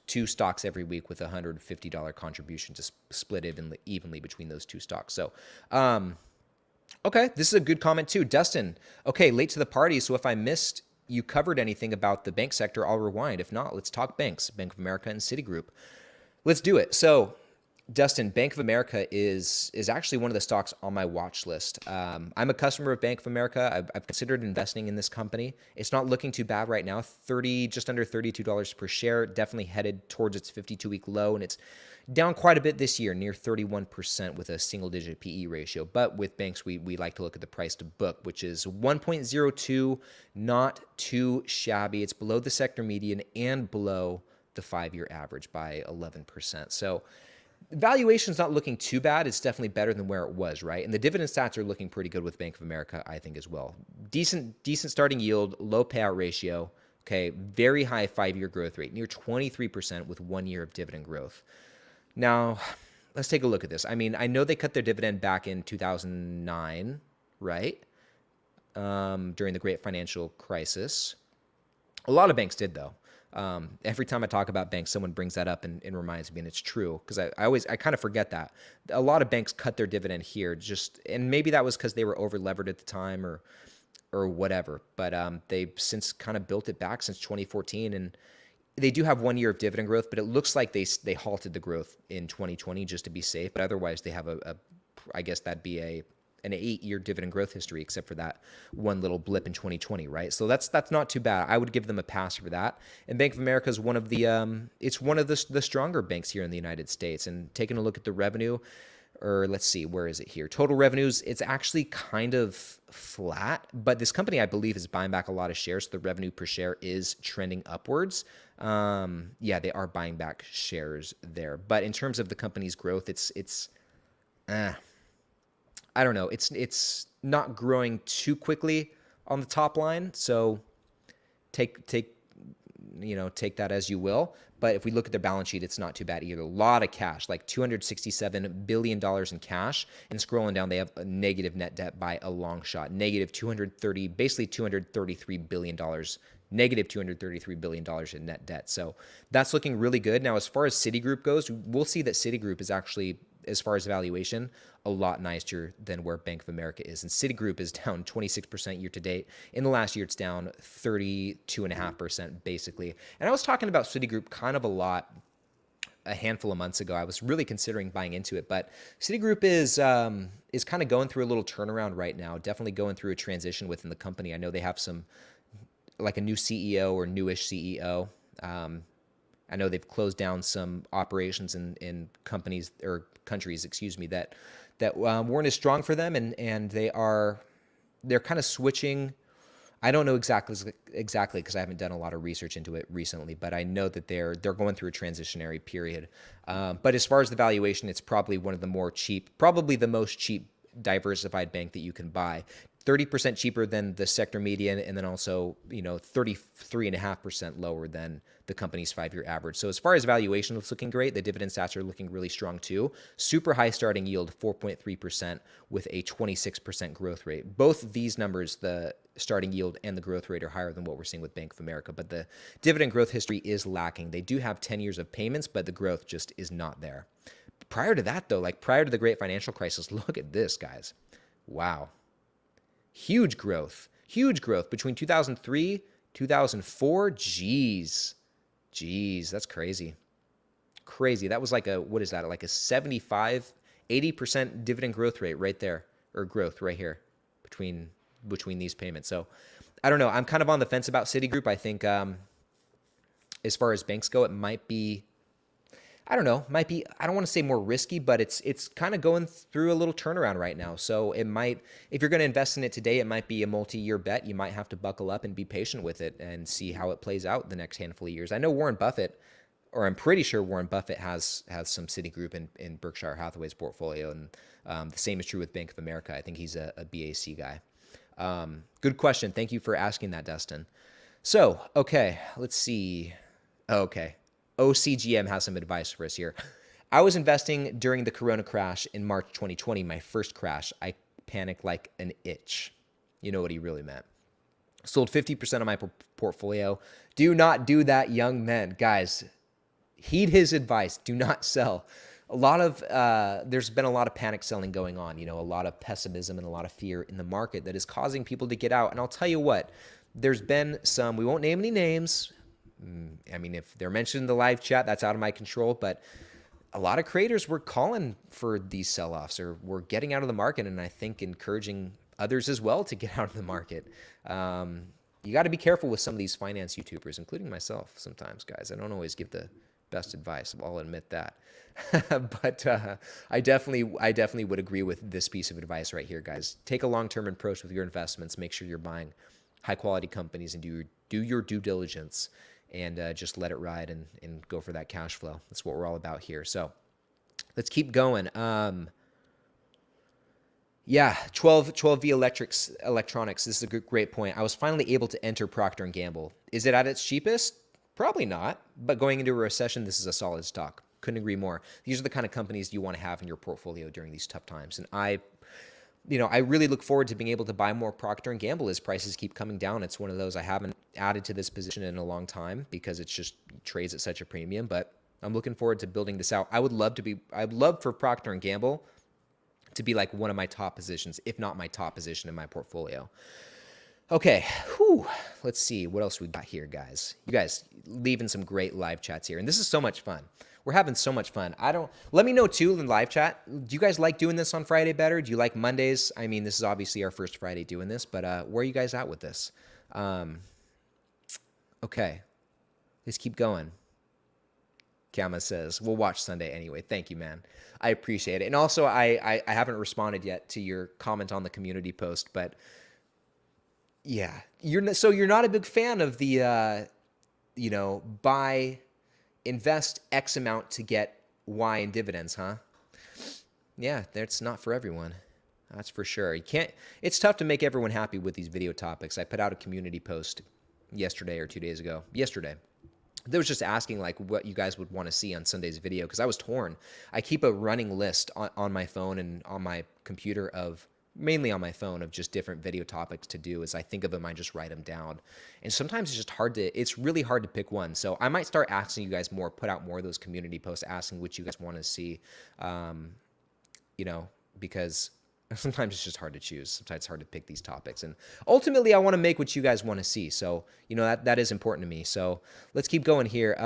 [SPEAKER 1] two stocks every week with a $150 contribution to split evenly between those two stocks. So, okay, this is a good comment too. Dustin, okay, late to the party, so if I missed you covered anything about the bank sector, I'll rewind. If not, let's talk banks, Bank of America and Citigroup. Let's do it. So, Dustin, Bank of America is actually one of the stocks on my watch list. I'm a customer of Bank of America. I've considered investing in this company. It's not looking too bad right now. Just under $32 per share. Definitely headed towards its 52-week low, and it's down quite a bit this year, near 31% with a single-digit PE ratio. But with banks, we like to look at the price to book, which is 1.02, not too shabby. It's below the sector median and below the 5-year average by 11%. So valuation's not looking too bad. It's definitely better than where it was, right? And the dividend stats are looking pretty good with Bank of America, I think, as well. Decent starting yield, low payout ratio, okay, very high 5-year growth rate, near 23% with 1 year of dividend growth. Now, let's take a look at this. I mean, I know they cut their dividend back in 2009, right? During the great financial crisis. A lot of banks did, though. Every time I talk about banks, someone brings that up and reminds me, and it's true, because I kind of forget that. A lot of banks cut their dividend here, and maybe that was because they were over levered at the time or whatever, but they've since kind of built it back since 2014, and they do have 1 year of dividend growth, but it looks like they halted the growth in 2020 just to be safe, but otherwise they have I guess that'd be an 8-year dividend growth history, except for that one little blip in 2020, right? So that's not too bad. I would give them a pass for that. And Bank of America is one of the stronger banks here in the United States. And taking a look at the revenue, or let's see, where is it here? Total revenues, it's actually kind of flat, but this company, I believe, is buying back a lot of shares. So the revenue per share is trending upwards. Yeah, they are buying back shares there. But in terms of the company's growth, I don't know. It's not growing too quickly on the top line. So take take that as you will. But if we look at their balance sheet, it's not too bad either. A lot of cash, like $267 billion in cash. And scrolling down, they have a negative net debt by a long shot. Negative 230, basically $233 billion. Negative $233 billion in net debt. So that's looking really good. Now, as far as Citigroup goes, we'll see that Citigroup is actually, as far as valuation, a lot nicer than where Bank of America is. And Citigroup is down 26% year to date. In the last year, it's down 32.5% basically. And I was talking about Citigroup kind of a lot a handful of months ago. I was really considering buying into it, but Citigroup is kind of going through a little turnaround right now. Definitely going through a transition within the company. I know they have some, like a new CEO or newish CEO. I know they've closed down some operations in companies or countries, that weren't as strong for them, and they're kind of switching. I don't know exactly because I haven't done a lot of research into it recently, but I know that they're going through a transitionary period. But as far as the valuation, it's probably one of the more cheap, probably the most cheap diversified bank that you can buy. 30% cheaper than the sector median, and then also 33.5% lower than the company's 5-year average. So as far as valuation, it's looking great. The dividend stats are looking really strong too. Super high starting yield, 4.3% with a 26% growth rate. Both of these numbers, the starting yield and the growth rate, are higher than what we're seeing with Bank of America. But the dividend growth history is lacking. They do have 10 years of payments, but the growth just is not there. Prior to that, though, like prior to the great financial crisis, look at this, guys. Wow. Huge growth between 2003, 2004. Jeez, that's crazy. That was like what is that? Like a 75, 80% dividend growth rate right there, or growth right here between these payments. So I don't know. I'm kind of on the fence about Citigroup. I think as far as banks go, it might be, I don't know, I don't want to say more risky, but it's kind of going through a little turnaround right now. So it might, if you're going to invest in it today, it might be a multi-year bet. You might have to buckle up and be patient with it and see how it plays out the next handful of years. I know Warren Buffett, or I'm pretty sure Warren Buffett has some Citigroup in Berkshire Hathaway's portfolio. And the same is true with Bank of America. I think he's a BAC guy. Good question. Thank you for asking that, Dustin. So, okay, let's see. Okay. OCGM has some advice for us here. I was investing during the Corona crash in March 2020, my first crash. I panicked like an itch. You know what he really meant. Sold 50% of my portfolio. Do not do that, young men. Guys, heed his advice. Do not sell. There's been a lot of panic selling going on, a lot of pessimism and a lot of fear in the market that is causing people to get out. And I'll tell you what, there's been some, we won't name any names. I mean, if they're mentioned in the live chat, that's out of my control, but a lot of creators were calling for these sell-offs, or were getting out of the market, and I think encouraging others as well to get out of the market. You got to be careful with some of these finance YouTubers, including myself sometimes, guys. I don't always give the best advice. I'll admit that. But I definitely would agree with this piece of advice right here, guys. Take a long-term approach with your investments. Make sure you're buying high-quality companies and do your due diligence. And just let it ride and go for that cash flow. That's what we're all about here. So let's keep going. 12V Electronics. This is a great point. I was finally able to enter Procter & Gamble. Is it at its cheapest? Probably not. But going into a recession, this is a solid stock. Couldn't agree more. These are the kind of companies you want to have in your portfolio during these tough times. And I really look forward to being able to buy more Procter & Gamble as prices keep coming down. It's one of those I haven't added to this position in a long time because it's just trades at such a premium, but I'm looking forward to building this out. I'd love for Procter & Gamble to be like one of my top positions, if not my top position in my portfolio. Okay, let's see what else we got here, guys. You guys leaving some great live chats here, and this is so much fun. We're having so much fun. Let me know too in live chat. Do you guys like doing this on Friday better? Do you like Mondays? I mean, this is obviously our first Friday doing this, but where are you guys at with this? Okay, let's keep going. Kama says, we'll watch Sunday anyway. Thank you, man. I appreciate it. And also, I haven't responded yet to your comment on the community post, but yeah, you're not a big fan of the, invest X amount to get Y in dividends, huh? Yeah, that's not for everyone. That's for sure. You can't, it's tough to make everyone happy with these video topics. I put out a community post yesterday or 2 days ago. Yesterday. That was just asking like what you guys would want to see on Sunday's video because I was torn. I keep a running list on my phone and on my computer of mainly on my phone of just different video topics to do. As I think of them, I just write them down. And sometimes it's just it's really hard to pick one. So I might start asking you guys more, put out more of those community posts asking what you guys want to see, because sometimes it's just hard to choose. Sometimes it's hard to pick these topics. And ultimately, I want to make what you guys want to see. So, that is important to me. So let's keep going here.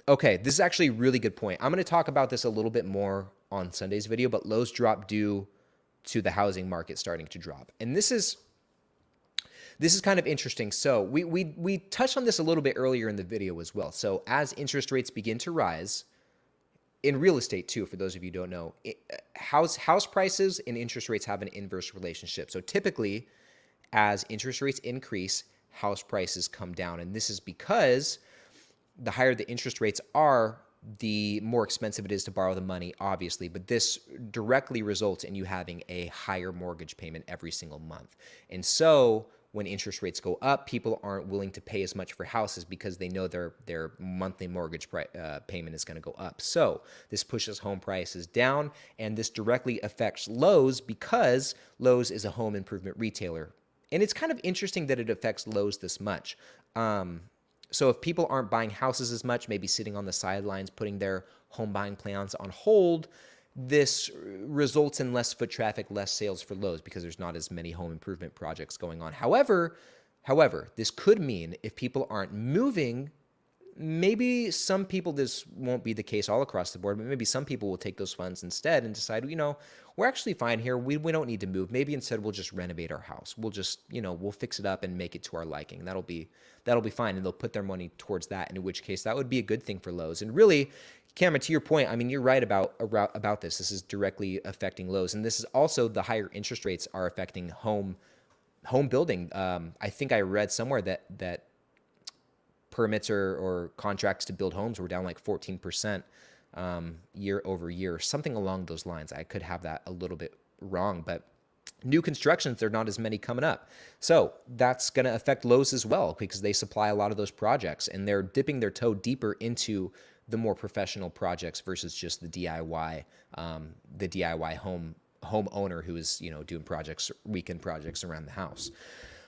[SPEAKER 1] Okay, this is actually a really good point. I'm going to talk about this a little bit more on Sunday's video, but lows drop due to the housing market starting to drop. And this is kind of interesting. So we touched on this a little bit earlier in the video as well. So as interest rates begin to rise, in real estate too, for those of you who don't know, house prices and interest rates have an inverse relationship. So typically, as interest rates increase, house prices come down. And this is because the higher the interest rates are, the more expensive it is to borrow the money, obviously. But this directly results in you having a higher mortgage payment every single month. And so when interest rates go up, people aren't willing to pay as much for houses because they know their monthly mortgage payment is going to go up. So this pushes home prices down, and this directly affects Lowe's because Lowe's is a home improvement retailer. And it's kind of interesting that it affects Lowe's this much. So if people aren't buying houses as much, maybe sitting on the sidelines, putting their home buying plans on hold, this results in less foot traffic, less sales for Lowe's because there's not as many home improvement projects going on. However, this could mean if people aren't moving, maybe some people, this won't be the case all across the board, but maybe some people will take those funds instead and decide, we're actually fine here. We don't need to move. Maybe instead we'll just renovate our house. We'll just, we'll fix it up and make it to our liking. That'll be fine. And they'll put their money towards that, in which case that would be a good thing for Lowe's. And really, Cameron, to your point, I mean, you're right about this. This is directly affecting Lowe's. And this is also the higher interest rates are affecting home building. I think I read somewhere that permits or contracts to build homes were down like 14% year over year, something along those lines. I could have that a little bit wrong, but new constructions, there are not as many coming up. So that's going to affect Lowe's as well because they supply a lot of those projects and they're dipping their toe deeper into the more professional projects versus just the DIY homeowner who is, doing weekend projects around the house.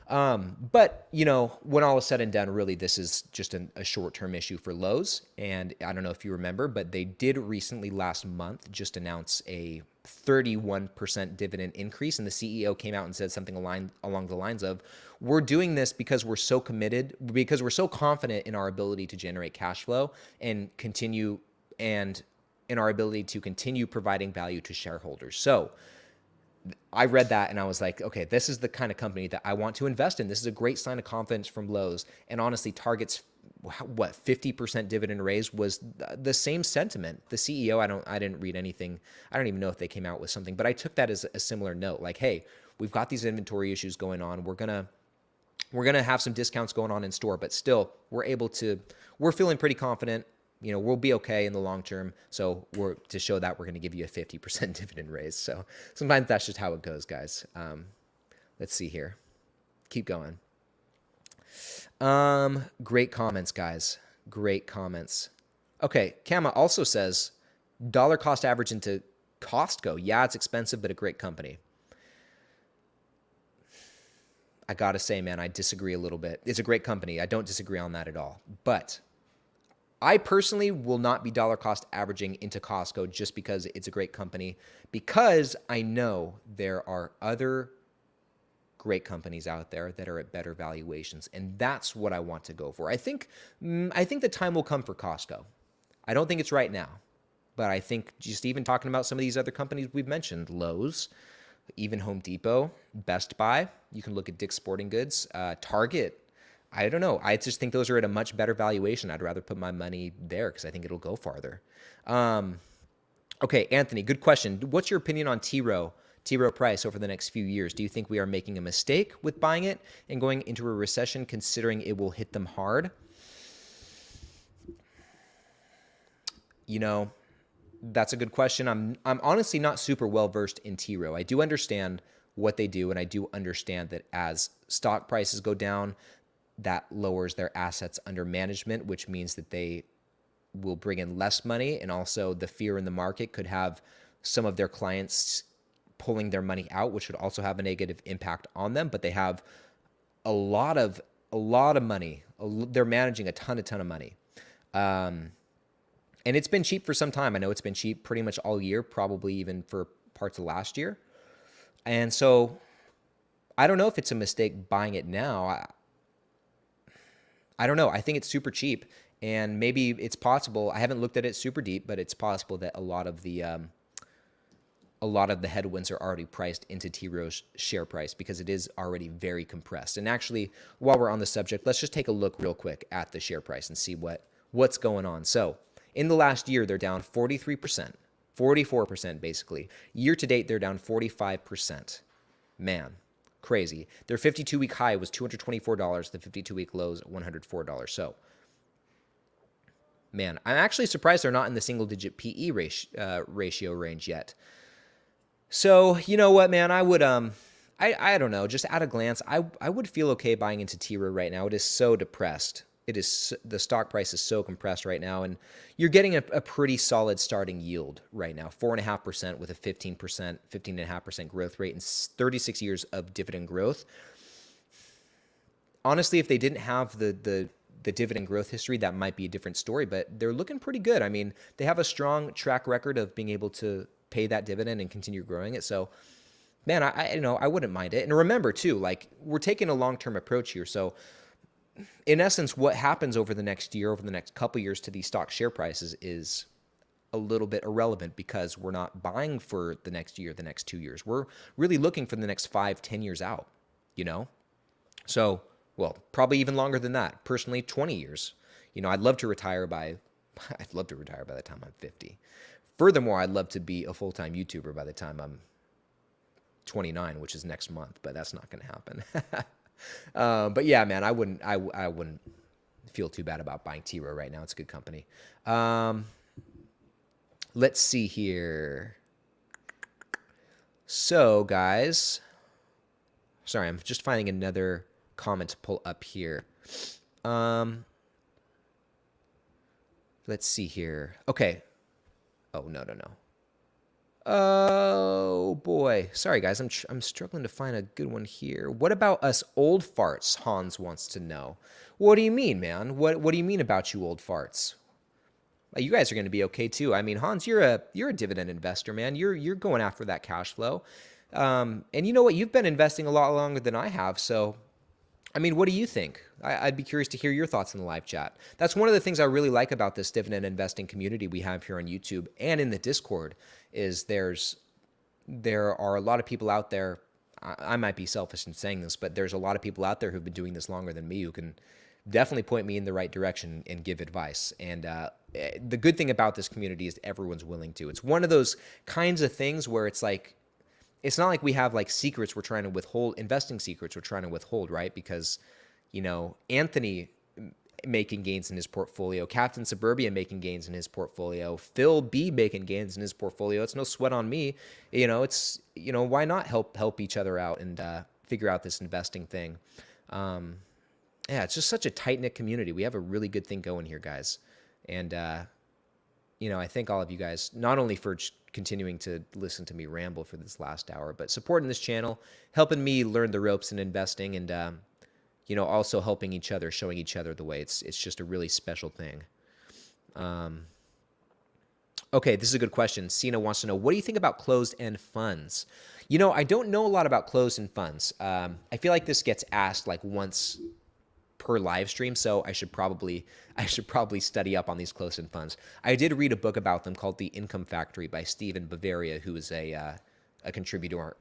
[SPEAKER 1] But when all is said and done, really, this is just a short-term issue for Lowe's. And I don't know if you remember, but they did recently last month just announce a 31% dividend increase. And the CEO came out and said something along the lines of, we're doing this because we're so committed, because we're so confident in our ability to generate cash flow and continue and in our ability to continue providing value to shareholders. So I read that and I was like, okay, this is the kind of company that I want to invest in. This is a great sign of confidence from Lowe's. And honestly, Target's 50% dividend raise was the same sentiment. The CEO, I didn't read anything. I don't even know if they came out with something, but I took that as a similar note. Like, hey, we've got these inventory issues going on. We're gonna have some discounts going on in store, but still, we're feeling pretty confident. We'll be okay in the long term. So to show that, we're going to give you a 50% dividend raise. So sometimes that's just how it goes, guys. Let's see here. Keep going. Great comments, guys. Great comments. Okay. Kama also says dollar cost average into Costco. Yeah, it's expensive, but a great company. I got to say, man, I disagree a little bit. It's a great company. I don't disagree on that at all. But I personally will not be dollar cost averaging into Costco just because it's a great company, because I know there are other great companies out there that are at better valuations, and that's what I want to go for. I think the time will come for Costco. I don't think it's right now, but I think just even talking about some of these other companies we've mentioned, Lowe's, even Home Depot, Best Buy, you can look at Dick's Sporting Goods, Target. I don't know. I just think those are at a much better valuation. I'd rather put my money there because I think it'll go farther. Okay, Anthony, good question. What's your opinion on T. Rowe price over the next few years? Do you think we are making a mistake with buying it and going into a recession, considering it will hit them hard? That's a good question. I'm honestly not super well versed in T Rowe. I do understand what they do, and I do understand that as stock prices go down, that lowers their assets under management, which means that they will bring in less money, and also the fear in the market could have some of their clients pulling their money out, which would also have a negative impact on them. But they have a lot of money. They're managing a ton of money. And it's been cheap for some time. I know it's been cheap pretty much all year, probably even for parts of last year. And so I don't know if it's a mistake buying it now. I don't know. I think it's super cheap, and maybe it's possible. I haven't looked at it super deep, but it's possible that a lot of the headwinds are already priced into T Rowe's share price because it is already very compressed. And actually, while we're on the subject, let's just take a look real quick at the share price and see what's going on. So in the last year, they're down 43%, 44% basically. Year to date, they're down 45%. Man, crazy. Their 52-week high was $224. The 52-week low is $104. So, man, I'm actually surprised they're not in the single-digit PE ratio range yet. So, you know what, man, I would, I don't know, just at a glance, I would feel okay buying into T Rowe right now. It is so depressed. The stock price is so compressed right now, and you're getting a pretty solid starting yield right now, 4.5% with a 15.5% growth rate and 36 years of dividend growth. Honestly, if they didn't have the dividend growth history, that might be a different story, but they're looking pretty good. I mean, they have a strong track record of being able to pay that dividend and continue growing it. So, man, I wouldn't mind it. And remember too, like, we're taking a long-term approach here. So in essence, what happens over the next year, over the next couple years to these stock share prices is a little bit irrelevant because we're not buying for the next year, the next 2 years. We're really looking for the next 5, 10 years out, you know? So, well, probably even longer than that. Personally, 20 years. You know, I'd love to retire by the time I'm 50. Furthermore, I'd love to be a full-time YouTuber by the time I'm 29, which is next month, but that's not going to happen. But yeah, man, I wouldn't feel too bad about buying T Rowe right now. It's a good company. Let's see here. So, guys, sorry, I'm just finding another comment to pull up here. Let's see here. Okay. Oh, no. Oh, boy. Sorry, guys. I'm struggling to find a good one here. What about us old farts? Hans wants to know. What do you mean, man? What do you mean about you old farts? You guys are going to be okay, too. I mean, Hans, you're a dividend investor, man. You're going after that cash flow. And you know what? You've been investing a lot longer than I have, so I mean, what do you think? I'd be curious to hear your thoughts in the live chat. That's one of the things I really like about this dividend investing community we have here on YouTube and in the Discord is there are a lot of people out there. I might be selfish in saying this, but there's a lot of people out there who've been doing this longer than me who can definitely point me in the right direction and give advice. And the good thing about this community is everyone's willing to. It's one of those kinds of things where it's like, it's not like we have like secrets we're trying to withhold, investing secrets we're trying to withhold, right? Because, you know, Anthony making gains in his portfolio, Captain Suburbia making gains in his portfolio, Phil B making gains in his portfolio. It's no sweat on me. You know, it's, you know, why not help each other out and figure out this investing thing? Yeah, it's just such a tight-knit community. We have a really good thing going here, guys. And, you know, I thank all of you guys, not only for continuing to listen to me ramble for this last hour, but supporting this channel, helping me learn the ropes in investing, and you know, also helping each other, showing each other the way. It's just a really special thing. Okay, this is a good question. Sina wants to know, what do you think about closed-end funds? You know, I don't know a lot about closed-end funds. I feel like this gets asked like once per live stream, so I should probably study up on these closed-end funds. I did read a book about them called The Income Factory by Stephen Bavaria, who is a contributor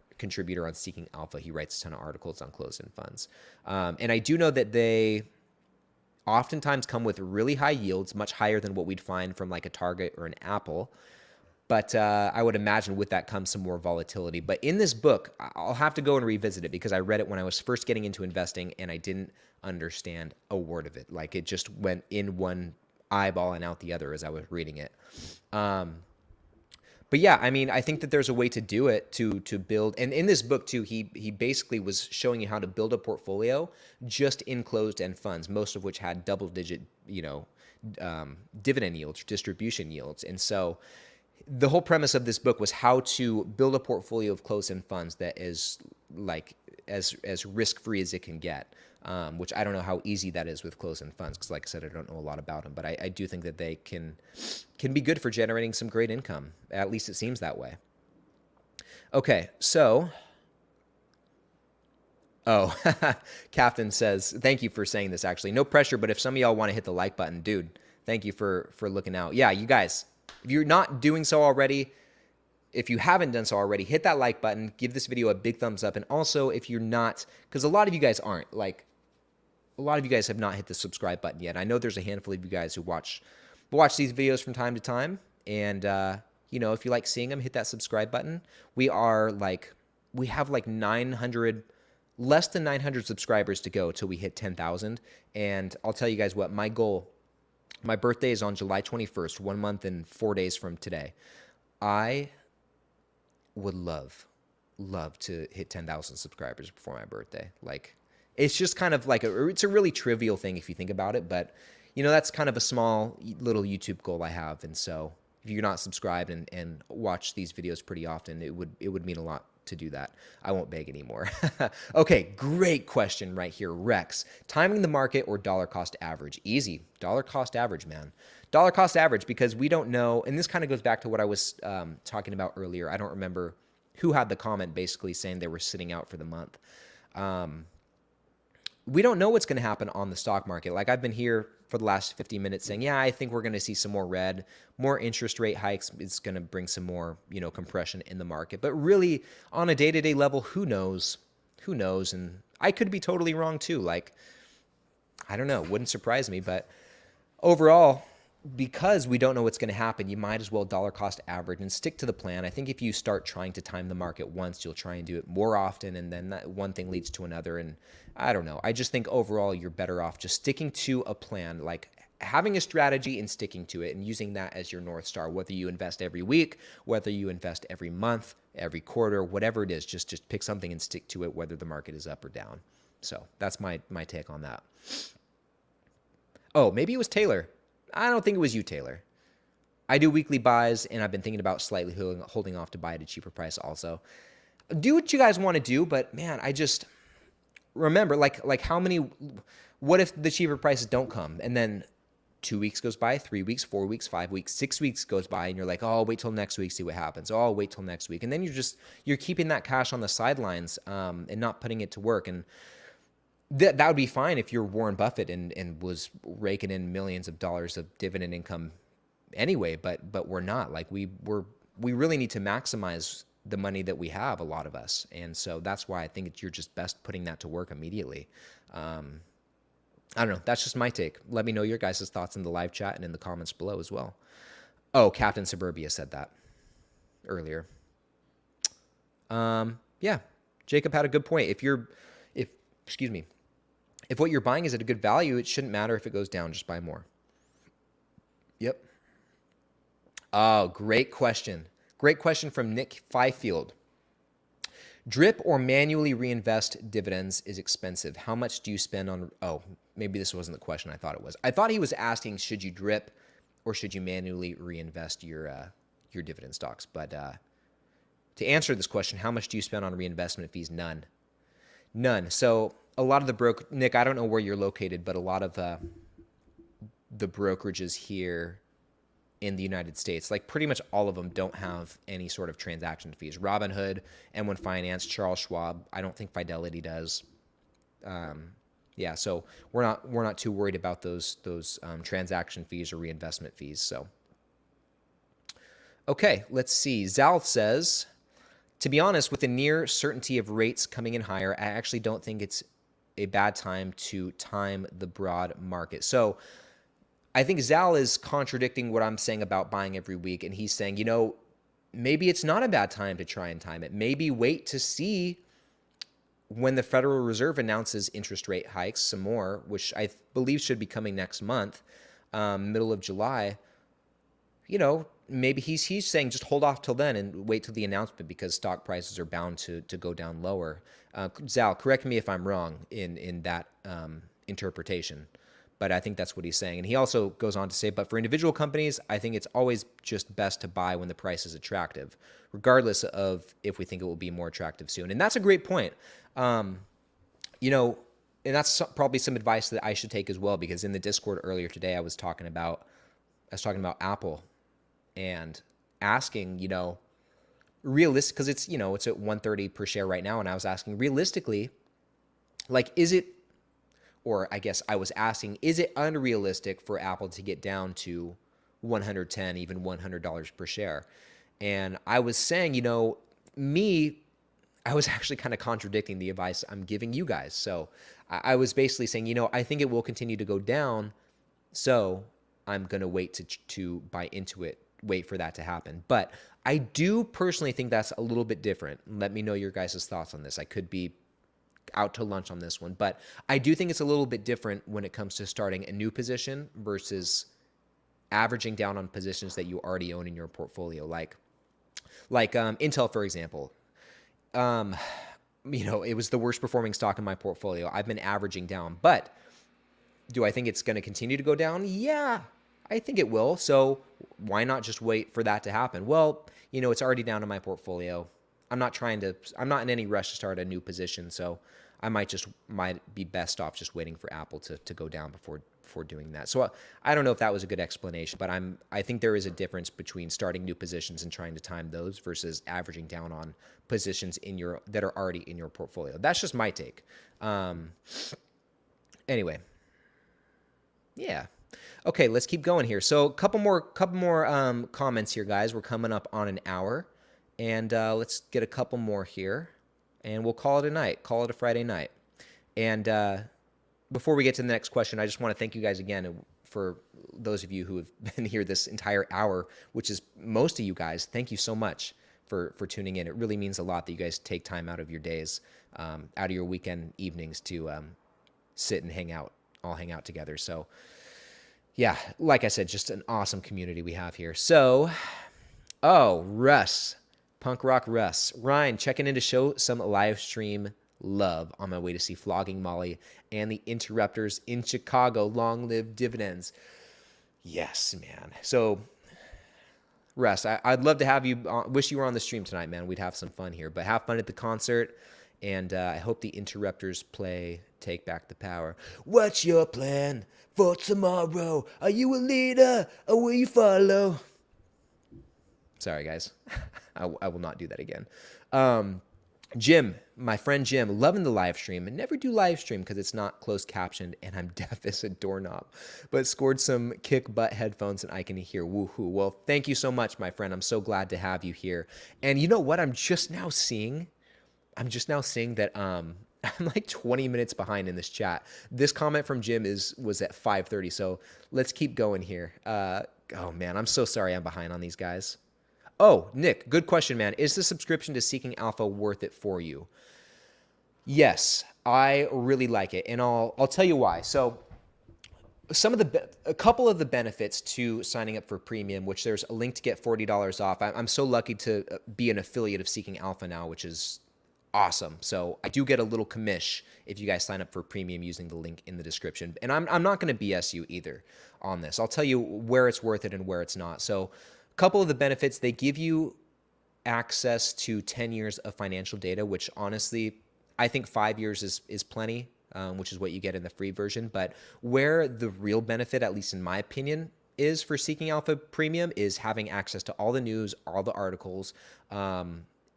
[SPEAKER 1] on Seeking Alpha. He writes a ton of articles on closed-end funds, and I do know that they oftentimes come with really high yields, much higher than what we'd find from like a Target or an Apple. But I would imagine with that comes some more volatility. But in this book, I'll have to go and revisit it because I read it when I was first getting into investing and I didn't understand a word of it. Like it just went in one eyeball and out the other as I was reading it. But yeah, I mean, I think that there's a way to do it to build. And in this book too, he basically was showing you how to build a portfolio just in closed-end funds, most of which had double-digit, dividend yields, distribution yields. And so the whole premise of this book was how to build a portfolio of closed-end funds that is like as risk-free as it can get. Which I don't know how easy that is with closed-end funds, because like I said, I don't know a lot about them, but I do think that they can be good for generating some great income. At least it seems that way. Okay, so, oh, Captain says, thank you for saying this actually. No pressure, but if some of y'all want to hit the like button, dude, thank you for looking out. Yeah, you guys, if you're not doing so already, if you haven't done so already, hit that like button, give this video a big thumbs up. And also, if you're not, because a lot of you guys aren't, like, a lot of you guys have not hit the subscribe button yet. I know there's a handful of you guys who watch these videos from time to time. And, if you like seeing them, hit that subscribe button. We have like 900, less than 900 subscribers to go till we hit 10,000. And I'll tell you guys what, my goal, my birthday is on July 21st, 1 month and 4 days from today. I would love to hit 10,000 subscribers before my birthday. Like, it's just kind of like it's a really trivial thing if you think about it, but that's kind of a small little YouTube goal I have. And so if you're not subscribed and watch these videos pretty often, it would mean a lot to do that. I won't beg anymore. Okay, great question right here, Rex. Timing the market or dollar cost average? Easy. Dollar cost average, man. Dollar cost average, because we don't know, and this kind of goes back to what I was talking about earlier. I don't remember who had the comment basically saying they were sitting out for the month. We don't know what's going to happen on the stock market. Like, I've been here for the last 50 minutes saying, yeah, I think we're going to see some more red, more interest rate hikes. It's going to bring some more, compression in the market. But really, on a day-to-day level, who knows? Who knows? And I could be totally wrong too. Like, I don't know. Wouldn't surprise me. But overall, because we don't know what's going to happen, you might as well dollar cost average and stick to the plan. I think if you start trying to time the market once, you'll try and do it more often, and then that one thing leads to another. And I don't know. I just think overall you're better off just sticking to a plan, like having a strategy and sticking to it and using that as your North Star, whether you invest every week, whether you invest every month, every quarter, whatever it is, just pick something and stick to it, whether the market is up or down. So that's my take on that. Oh, maybe it was Taylor. I don't think it was you, Taylor. I do weekly buys, and I've been thinking about slightly holding off to buy at a cheaper price also. Do what you guys want to do, but man, I just remember, like how many, what if the cheaper prices don't come? And then 2 weeks goes by, 3 weeks, 4 weeks, 5 weeks, 6 weeks goes by, and you're like, oh, I'll wait till next week, see what happens. Oh, I'll wait till next week. And then you're keeping that cash on the sidelines and not putting it to work. And that would be fine if you're Warren Buffett and was raking in millions of dollars of dividend income anyway, but we're not. Like, we really need to maximize the money that we have, a lot of us. And so that's why I think you're just best putting that to work immediately. I don't know. That's just my take. Let me know your guys' thoughts in the live chat and in the comments below as well. Oh, Captain Suburbia said that earlier. Yeah, Jacob had a good point. If what you're buying is at a good value, it shouldn't matter if it goes down, just buy more. Yep. Oh, great question. Great question from Nick Fifield. Drip or manually reinvest dividends is expensive. How much do you spend on, oh, maybe this wasn't the question I thought it was. I thought he was asking, should you drip or should you manually reinvest your dividend stocks? But to answer this question, how much do you spend on reinvestment fees? None. None. So a lot of the Nick, I don't know where you're located, but a lot of the brokerages here in the United States, like pretty much all of them don't have any sort of transaction fees. Robinhood, M1 Finance, Charles Schwab. I don't think Fidelity does. Yeah, so we're not too worried about those transaction fees or reinvestment fees. So, okay, let's see. Zal says, to be honest, with the near certainty of rates coming in higher, I actually don't think it's a bad time to time the broad market. So I think Zal is contradicting what I'm saying about buying every week. And he's saying, maybe it's not a bad time to try and time it. Maybe wait to see when the Federal Reserve announces interest rate hikes some more, which I believe should be coming next month, middle of July. maybe he's saying just hold off till then and wait till the announcement because stock prices are bound to go down lower. Zal, correct me if I'm wrong in that interpretation, but I think that's what he's saying. And he also goes on to say, but for individual companies, I think it's always just best to buy when the price is attractive, regardless of if we think it will be more attractive soon. And that's a great point. And that's probably some advice that I should take as well, because in the Discord earlier today, I was talking about Apple and asking, realistic, because it's at 130 per share right now, and I was asking realistically, like, is it unrealistic for Apple to get down to 110, even $100 per share? And I was saying, I was actually kind of contradicting the advice I'm giving you guys. So I was basically saying, I think it will continue to go down, so I'm going to wait to buy into it, wait for that to happen. But I do personally think that's a little bit different. Let me know your guys' thoughts on this. I could be out to lunch on this one, but I do think it's a little bit different when it comes to starting a new position versus averaging down on positions that you already own in your portfolio. Like Intel, for example. It was the worst performing stock in my portfolio. I've been averaging down, but do I think it's going to continue to go down? Yeah, I think it will. So why not just wait for that to happen? Well, it's already down in my portfolio. I'm not in any rush to start a new position. So I might be best off just waiting for Apple to go down before doing that. So I don't know if that was a good explanation, but I think there is a difference between starting new positions and trying to time those versus averaging down on positions that are already in your portfolio. That's just my take. Anyway, yeah. Okay, let's keep going here. So a couple more comments here, guys. We're coming up on an hour, and let's get a couple more here, and we'll call it a night. Call it a Friday night. And before we get to the next question, I just want to thank you guys again for those of you who have been here this entire hour, which is most of you guys. Thank you so much for tuning in. It really means a lot that you guys take time out of your days, out of your weekend evenings to sit and all hang out together. So yeah, like I said, just an awesome community we have here. So, Russ, Punk Rock Russ. Ryan, checking in to show some live stream love on my way to see Flogging Molly and the Interrupters in Chicago. Long live Dividends. Yes, man. So, Russ, I'd love to have you. Wish you were on the stream tonight, man. We'd have some fun here. But have fun at the concert, and I hope the Interrupters play Take Back the Power. What's your plan for tomorrow? Are you a leader, or will you follow? Sorry, guys. I will not do that again. Jim, my friend Jim, loving the live stream. I never do live stream because it's not closed captioned and I'm deaf as a doorknob, but scored some kick butt headphones and I can hear woohoo. Well, thank you so much, my friend. I'm so glad to have you here. And you know what? I'm just now seeing that I'm like 20 minutes behind in this chat. This comment from Jim was at 5:30, so let's keep going here. Oh man, I'm so sorry I'm behind on these guys. Oh, Nick, good question, man. Is the subscription to Seeking Alpha worth it for you? Yes, I really like it, and I'll tell you why. So, a couple of the benefits to signing up for premium, which there's a link to get $40 off. I'm so lucky to be an affiliate of Seeking Alpha now, which is awesome. So I do get a little commish if you guys sign up for premium using the link in the description. And I'm not going to BS you either on this. I'll tell you where it's worth it and where it's not. So a couple of the benefits, they give you access to 10 years of financial data, which honestly, I think 5 years is plenty, which is what you get in the free version. But where the real benefit, at least in my opinion, is for Seeking Alpha Premium is having access to all the news, all the articles.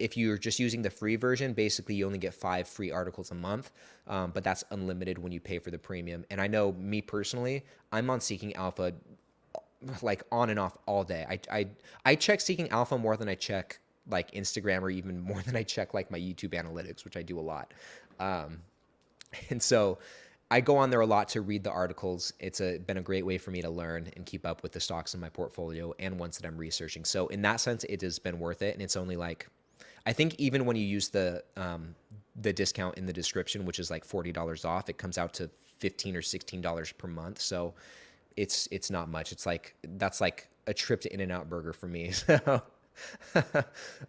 [SPEAKER 1] If you're just using the free version, basically you only get 5 free articles a month, but that's unlimited when you pay for the premium. And I know me personally, I'm on Seeking Alpha like on and off all day. I check Seeking Alpha more than I check like Instagram, or even more than I check like my YouTube analytics, which I do a lot. And so I go on there a lot to read the articles. It's been a great way for me to learn and keep up with the stocks in my portfolio and ones that I'm researching. So in that sense, it has been worth it. And it's only like, I think even when you use the discount in the description, which is like $40 off, it comes out to $15 or $16 per month. So it's not much. It's like, that's like a trip to In-N-Out Burger for me. So,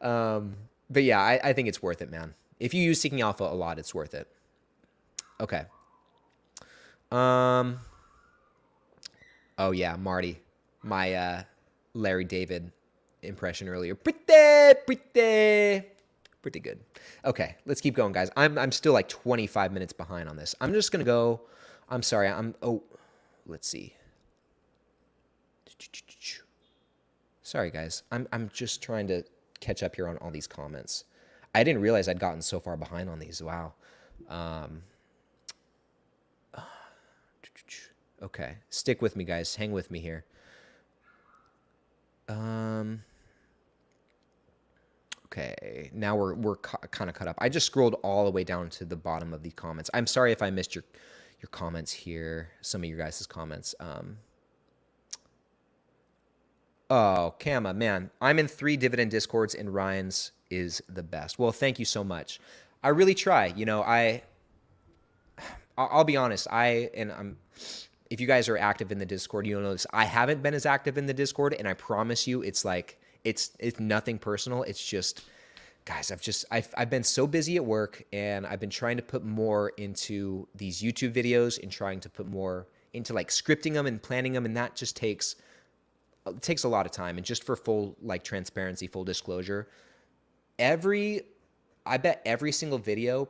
[SPEAKER 1] but yeah, I think it's worth it, man. If you use Seeking Alpha a lot, it's worth it. Okay. Oh yeah, Marty, my Larry David impression earlier. Pretty good. Okay, let's keep going, guys. I'm still like 25 minutes behind on this. I'm just gonna go. I'm sorry. Let's see. Sorry, guys. I'm just trying to catch up here on all these comments. I didn't realize I'd gotten so far behind on these. Wow. Okay, stick with me, guys. Hang with me here. Okay, now we're kind of cut up. I just scrolled all the way down to the bottom of the comments. I'm sorry if I missed your comments here. Some of your guys' comments. Oh, Kama, man, I'm in 3 Dividend Discords and Ryan's is the best. Well, thank you so much. I really try. You know, I'll be honest. If you guys are active in the Discord, you'll notice I haven't been as active in the Discord, and I promise you, it's like it's nothing personal. It's just, guys, I've been so busy at work, and I've been trying to put more into these YouTube videos and trying to put more into like scripting them and planning them, and that just takes a lot of time. And just for full like transparency, full disclosure, I bet every single video,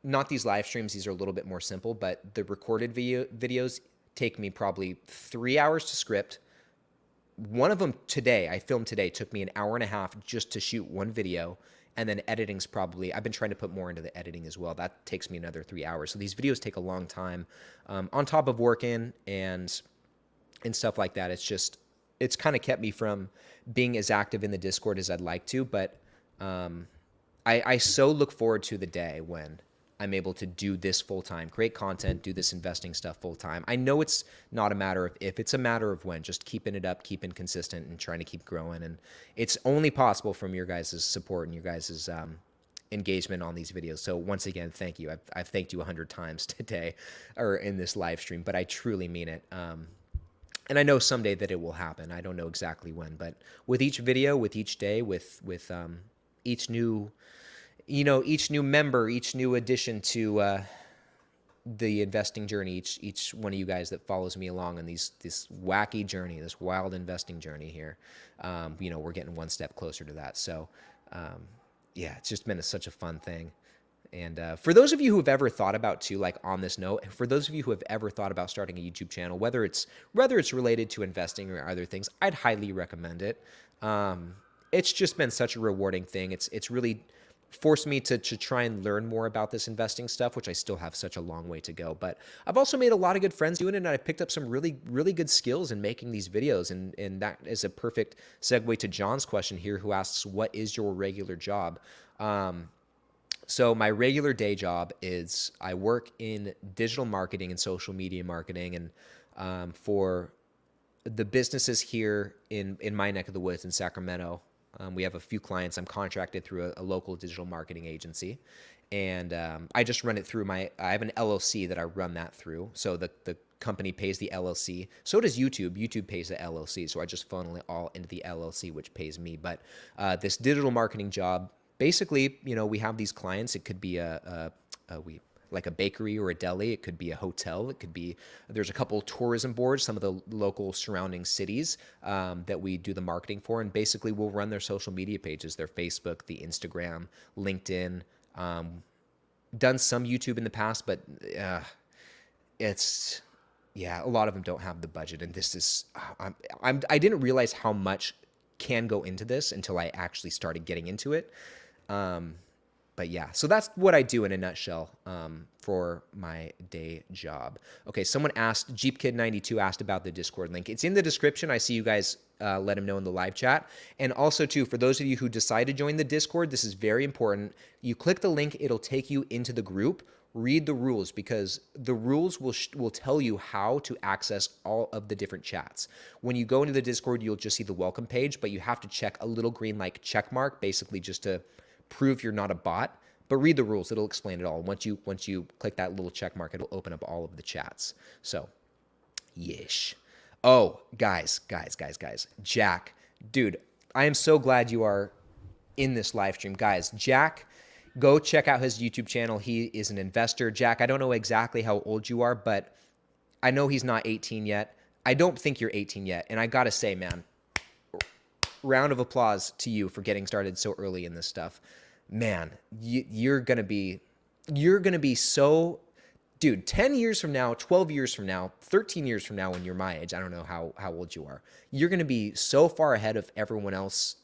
[SPEAKER 1] not these live streams, these are a little bit more simple, but the recorded videos take me probably 3 hours to script. One of them today, I filmed today, took me an hour and a half just to shoot one video. And then editing's probably, I've been trying to put more into the editing as well. That takes me another 3 hours. So these videos take a long time on top of working and stuff like that. It's kind of kept me from being as active in the Discord as I'd like to. But I so look forward to the day when I'm able to do this full time, create content, do this investing stuff full time. I know it's not a matter of if, it's a matter of when. Just keeping it up, keeping consistent, and trying to keep growing. And it's only possible from your guys' support and your guys' engagement on these videos. So once again, thank you. I've thanked you 100 times today or in this live stream, but I truly mean it. And I know someday that it will happen. I don't know exactly when, but with each video, with each day, with each new, each new member, each new addition to the investing journey, each one of you guys that follows me along on this wacky journey, this wild investing journey here, we're getting one step closer to that. So, yeah, it's just been such a fun thing. And for those of you who have ever thought about too, like on this note, for those of you who have ever thought about starting a YouTube channel, whether it's related to investing or other things, I'd highly recommend it. It's just been such a rewarding thing. It's really forced me to try and learn more about this investing stuff, which I still have such a long way to go. But I've also made a lot of good friends doing it, and I picked up some really, really good skills in making these videos. And that is a perfect segue to John's question here, who asks, what is your regular job? So my regular day job is I work in digital marketing and social media marketing, and for the businesses here in my neck of the woods in Sacramento. We have a few clients. I'm contracted through a local digital marketing agency, and I just run it through I have an LLC that I run that through. So the company pays the LLC. So does YouTube. YouTube pays the LLC. So I just funnel it all into the LLC, which pays me. But this digital marketing job, basically, we have these clients. It could be like a bakery or a deli. It could be a hotel. It could be, there's a couple tourism boards, some of the local surrounding cities that we do the marketing for. And basically we'll run their social media pages, their Facebook, the Instagram, LinkedIn, done some YouTube in the past, but a lot of them don't have the budget. And this is, I didn't realize how much can go into this until I actually started getting into it. But yeah, so that's what I do in a nutshell for my day job. Okay, someone asked, JeepKid92 asked about the Discord link. It's in the description. I see you guys let him know in the live chat. And also too, for those of you who decide to join the Discord, this is very important. You click the link, it'll take you into the group. Read the rules, because the rules will tell you how to access all of the different chats. When you go into the Discord, you'll just see the welcome page, but you have to check a little green like check mark, basically just to prove you're not a bot. But read the rules; it'll explain it all. Once you click that little check mark, it'll open up all of the chats. So, yeesh. Oh, guys. Jack, dude, I am so glad you are in this live stream. Guys, Jack, go check out his YouTube channel. He is an investor. Jack, I don't know exactly how old you are, but I know he's not 18 yet. I don't think you're 18 yet. And I got to say, man, round of applause to you for getting started so early in this stuff. Man, you're going to be so, dude, 10 years from now, 12 years from now, 13 years from now, when you're my age, I don't know how old you are. You're going to be so far ahead of everyone else,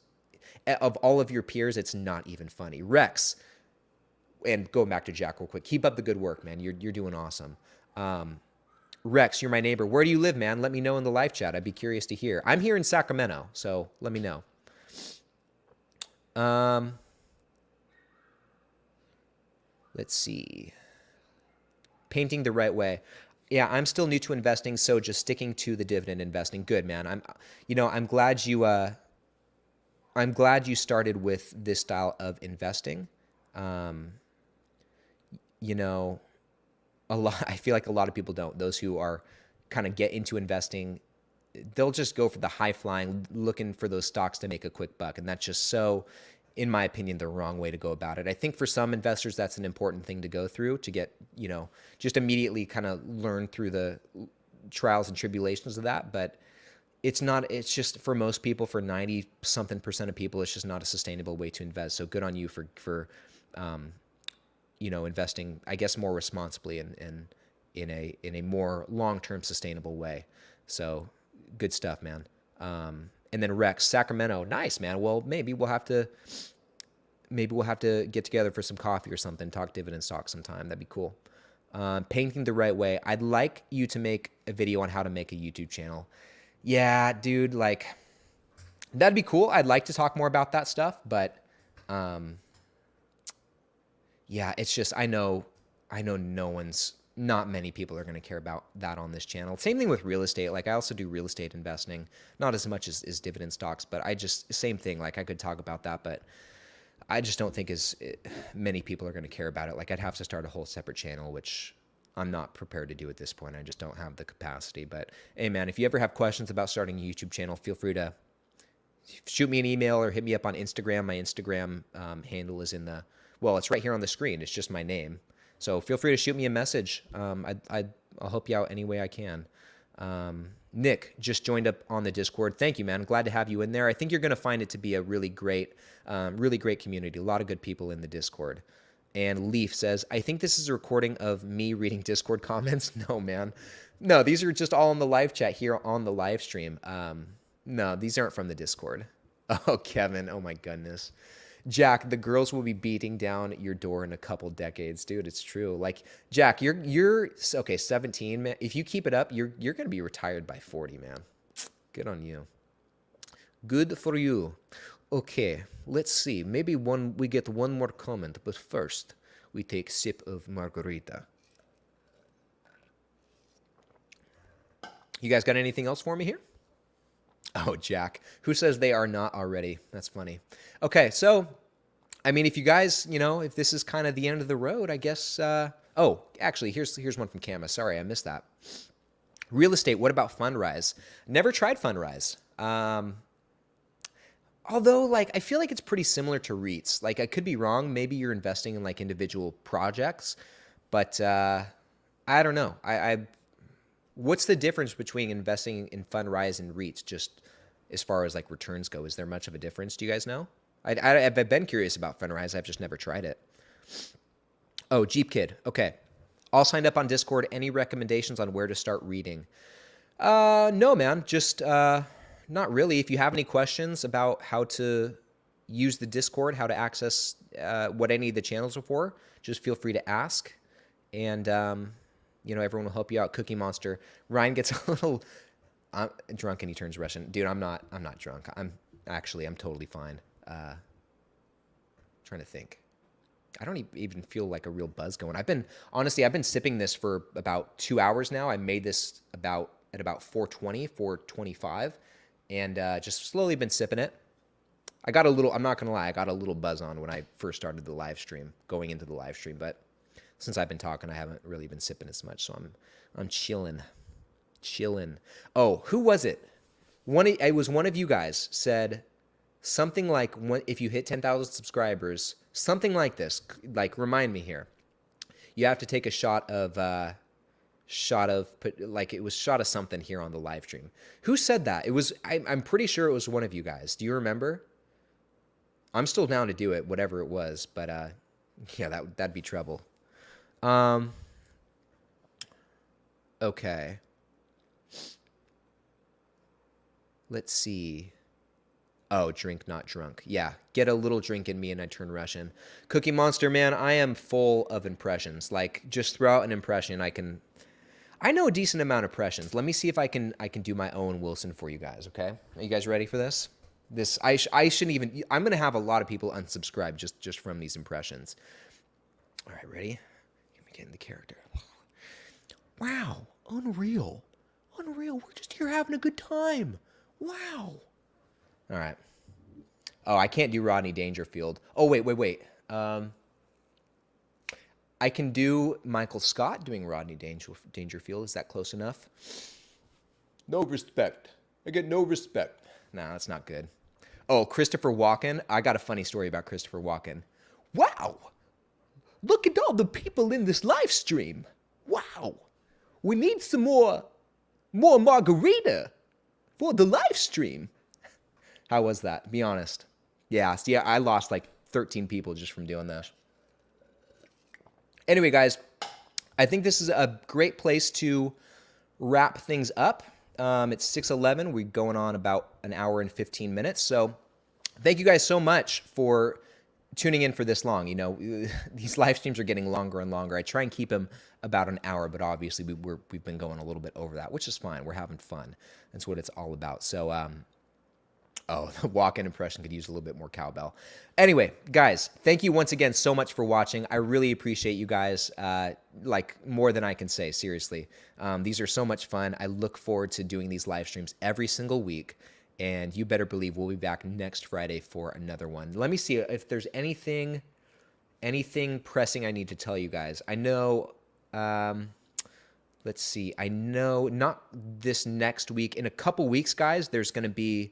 [SPEAKER 1] of all of your peers. It's not even funny. Rex, and going back to Jack real quick, keep up the good work, man. You're doing awesome. Rex, you're my neighbor. Where do you live, man? Let me know in the live chat. I'd be curious to hear. I'm here in Sacramento, so let me know. Let's see. Painting the right way. Yeah, I'm still new to investing, so just sticking to the dividend investing. Good, man. I'm glad you started with this style of investing. I feel like a lot of people don't. Those who are kind of get into investing, they'll just go for the high flying, looking for those stocks to make a quick buck. And that's just so, in my opinion, the wrong way to go about it. I think for some investors, that's an important thing to go through to get, just immediately kind of learn through the trials and tribulations of that. But it's just for most people, for 90 something % of people, it's just not a sustainable way to invest. So good on you for investing, I guess, more responsibly and in a more long-term sustainable way. So good stuff, man. And then Rex, Sacramento, nice, man. Well, maybe we'll have to get together for some coffee or something, talk dividend stock sometime. That'd be cool. Painting the right way. I'd like you to make a video on how to make a YouTube channel. Yeah, dude, like that'd be cool. I'd like to talk more about that stuff, but yeah, it's just, I know not many people are going to care about that on this channel. Same thing with real estate. Like I also do real estate investing, not as much as dividend stocks, but same thing. Like I could talk about that, but I just don't think many people are going to care about it. Like I'd have to start a whole separate channel, which I'm not prepared to do at this point. I just don't have the capacity. But hey, man, if you ever have questions about starting a YouTube channel, feel free to shoot me an email or hit me up on Instagram. My Instagram handle is it's right here on the screen. It's just my name. So feel free to shoot me a message. I'll help you out any way I can. Nick just joined up on the Discord. Thank you, man. Glad to have you in there. I think you're going to find it to be a really great community. A lot of good people in the Discord. And Leaf says, I think this is a recording of me reading Discord comments. No, man. No, these are just all in the live chat here on the live stream. No, these aren't from the Discord. Oh, Kevin. Oh, my goodness. Jack, the girls will be beating down your door in a couple decades, dude. It's true. Like, Jack, you're okay. 17, man. If you keep it up, you're gonna be retired by 40, man. Good on you. Good for you. Okay, let's see. Maybe we get one more comment, but first we take a sip of margarita. You guys got anything else for me here? Oh, Jack. Who says they are not already? That's funny. Okay, so, I mean, if you guys, if this is kind of the end of the road, I guess, actually, here's one from Kama. Sorry, I missed that. Real estate, what about Fundrise? Never tried Fundrise. Although, like, I feel like it's pretty similar to REITs. Like, I could be wrong. Maybe you're investing in, like, individual projects. But I don't know. What's the difference between investing in Fundrise and REITs, just as far as like returns go? Is there much of a difference? Do you guys know? I've been curious about Fundrise. I've just never tried it. Oh, Jeep Kid. Okay. All signed up on Discord. Any recommendations on where to start reading? No, man. Just not really. If you have any questions about how to use the Discord, how to access what any of the channels are for, just feel free to ask. And everyone will help you out. Cookie Monster. Ryan gets a little drunk and he turns Russian. Dude, I'm not drunk. I'm totally fine. Trying to think. I don't even feel like a real buzz going. I've been sipping this for about 2 hours now. I made this at about 4:20, 4:25, and just slowly been sipping it. I'm not gonna lie, I got a little buzz on when I first started the live stream, going into the live stream, but since I've been talking, I haven't really been sipping as much, so I'm chilling. Chillin'. Oh, who was it? It was one of you guys said something like, if you hit 10,000 subscribers, something like this. Like, remind me here. You have to take a shot of something here on the live stream. Who said that? It was. I'm pretty sure it was one of you guys. Do you remember? I'm still down to do it, whatever it was. But yeah, that'd be trouble. Okay. Let's see. Oh, drink, not drunk. Yeah, get a little drink in me and I turn Russian. Cookie Monster, man, I am full of impressions. Like, just throw out an impression. I know a decent amount of impressions. Let me see if I can do my own Wilson for you guys, okay? Are you guys ready for this? I shouldn't even, I'm going to have a lot of people unsubscribe just from these impressions. All right, ready? Let me get in the character. Wow, unreal. Unreal. We're just here having a good time. Wow. All right. Oh, I can't do Rodney Dangerfield. Oh, wait. I can do Michael Scott doing Rodney Dangerfield. Is that close enough? No respect. I get no respect. Nah, that's not good. Oh, Christopher Walken. I got a funny story about Christopher Walken. Wow. Look at all the people in this live stream. Wow. We need some more margarita for the live stream. How was that? Be honest. Yeah, I lost like 13 people just from doing this. Anyway, guys, I think this is a great place to wrap things up. It's 6:11. We're going on about an hour and 15 minutes. So thank you guys so much for tuning in for this long. You know, these live streams are getting longer and longer. I try and keep them about an hour, but obviously we've been going a little bit over that, which is fine. We're having fun. That's what it's all about. So, oh, the walk-in impression could use a little bit more cowbell. Anyway, guys, thank you once again so much for watching. I really appreciate you guys, like more than I can say, seriously. These are so much fun. I look forward to doing these live streams every single week. And you better believe we'll be back next Friday for another one. Let me see if there's anything pressing I need to tell you guys. I know, let's see. I know not this next week. In a couple weeks, guys, there's going to be,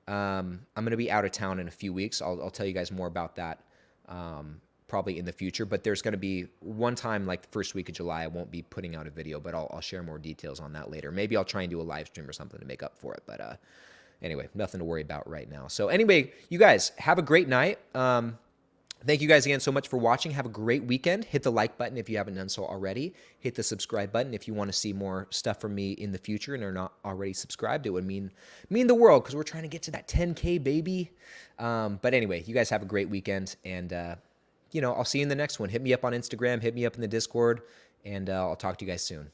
[SPEAKER 1] I'm going to be out of town in a few weeks. I'll tell you guys more about that probably in the future. But there's going to be one time, like the first week of July, I won't be putting out a video, but I'll share more details on that later. Maybe I'll try and do a live stream or something to make up for it. But anyway, nothing to worry about right now. So anyway, you guys have a great night. Thank you guys again so much for watching. Have a great weekend. Hit the like button if you haven't done so already. Hit the subscribe button if you want to see more stuff from me in the future and are not already subscribed. It would mean the world because we're trying to get to that 10K, baby. But anyway, you guys have a great weekend. And, I'll see you in the next one. Hit me up on Instagram. Hit me up in the Discord. And I'll talk to you guys soon.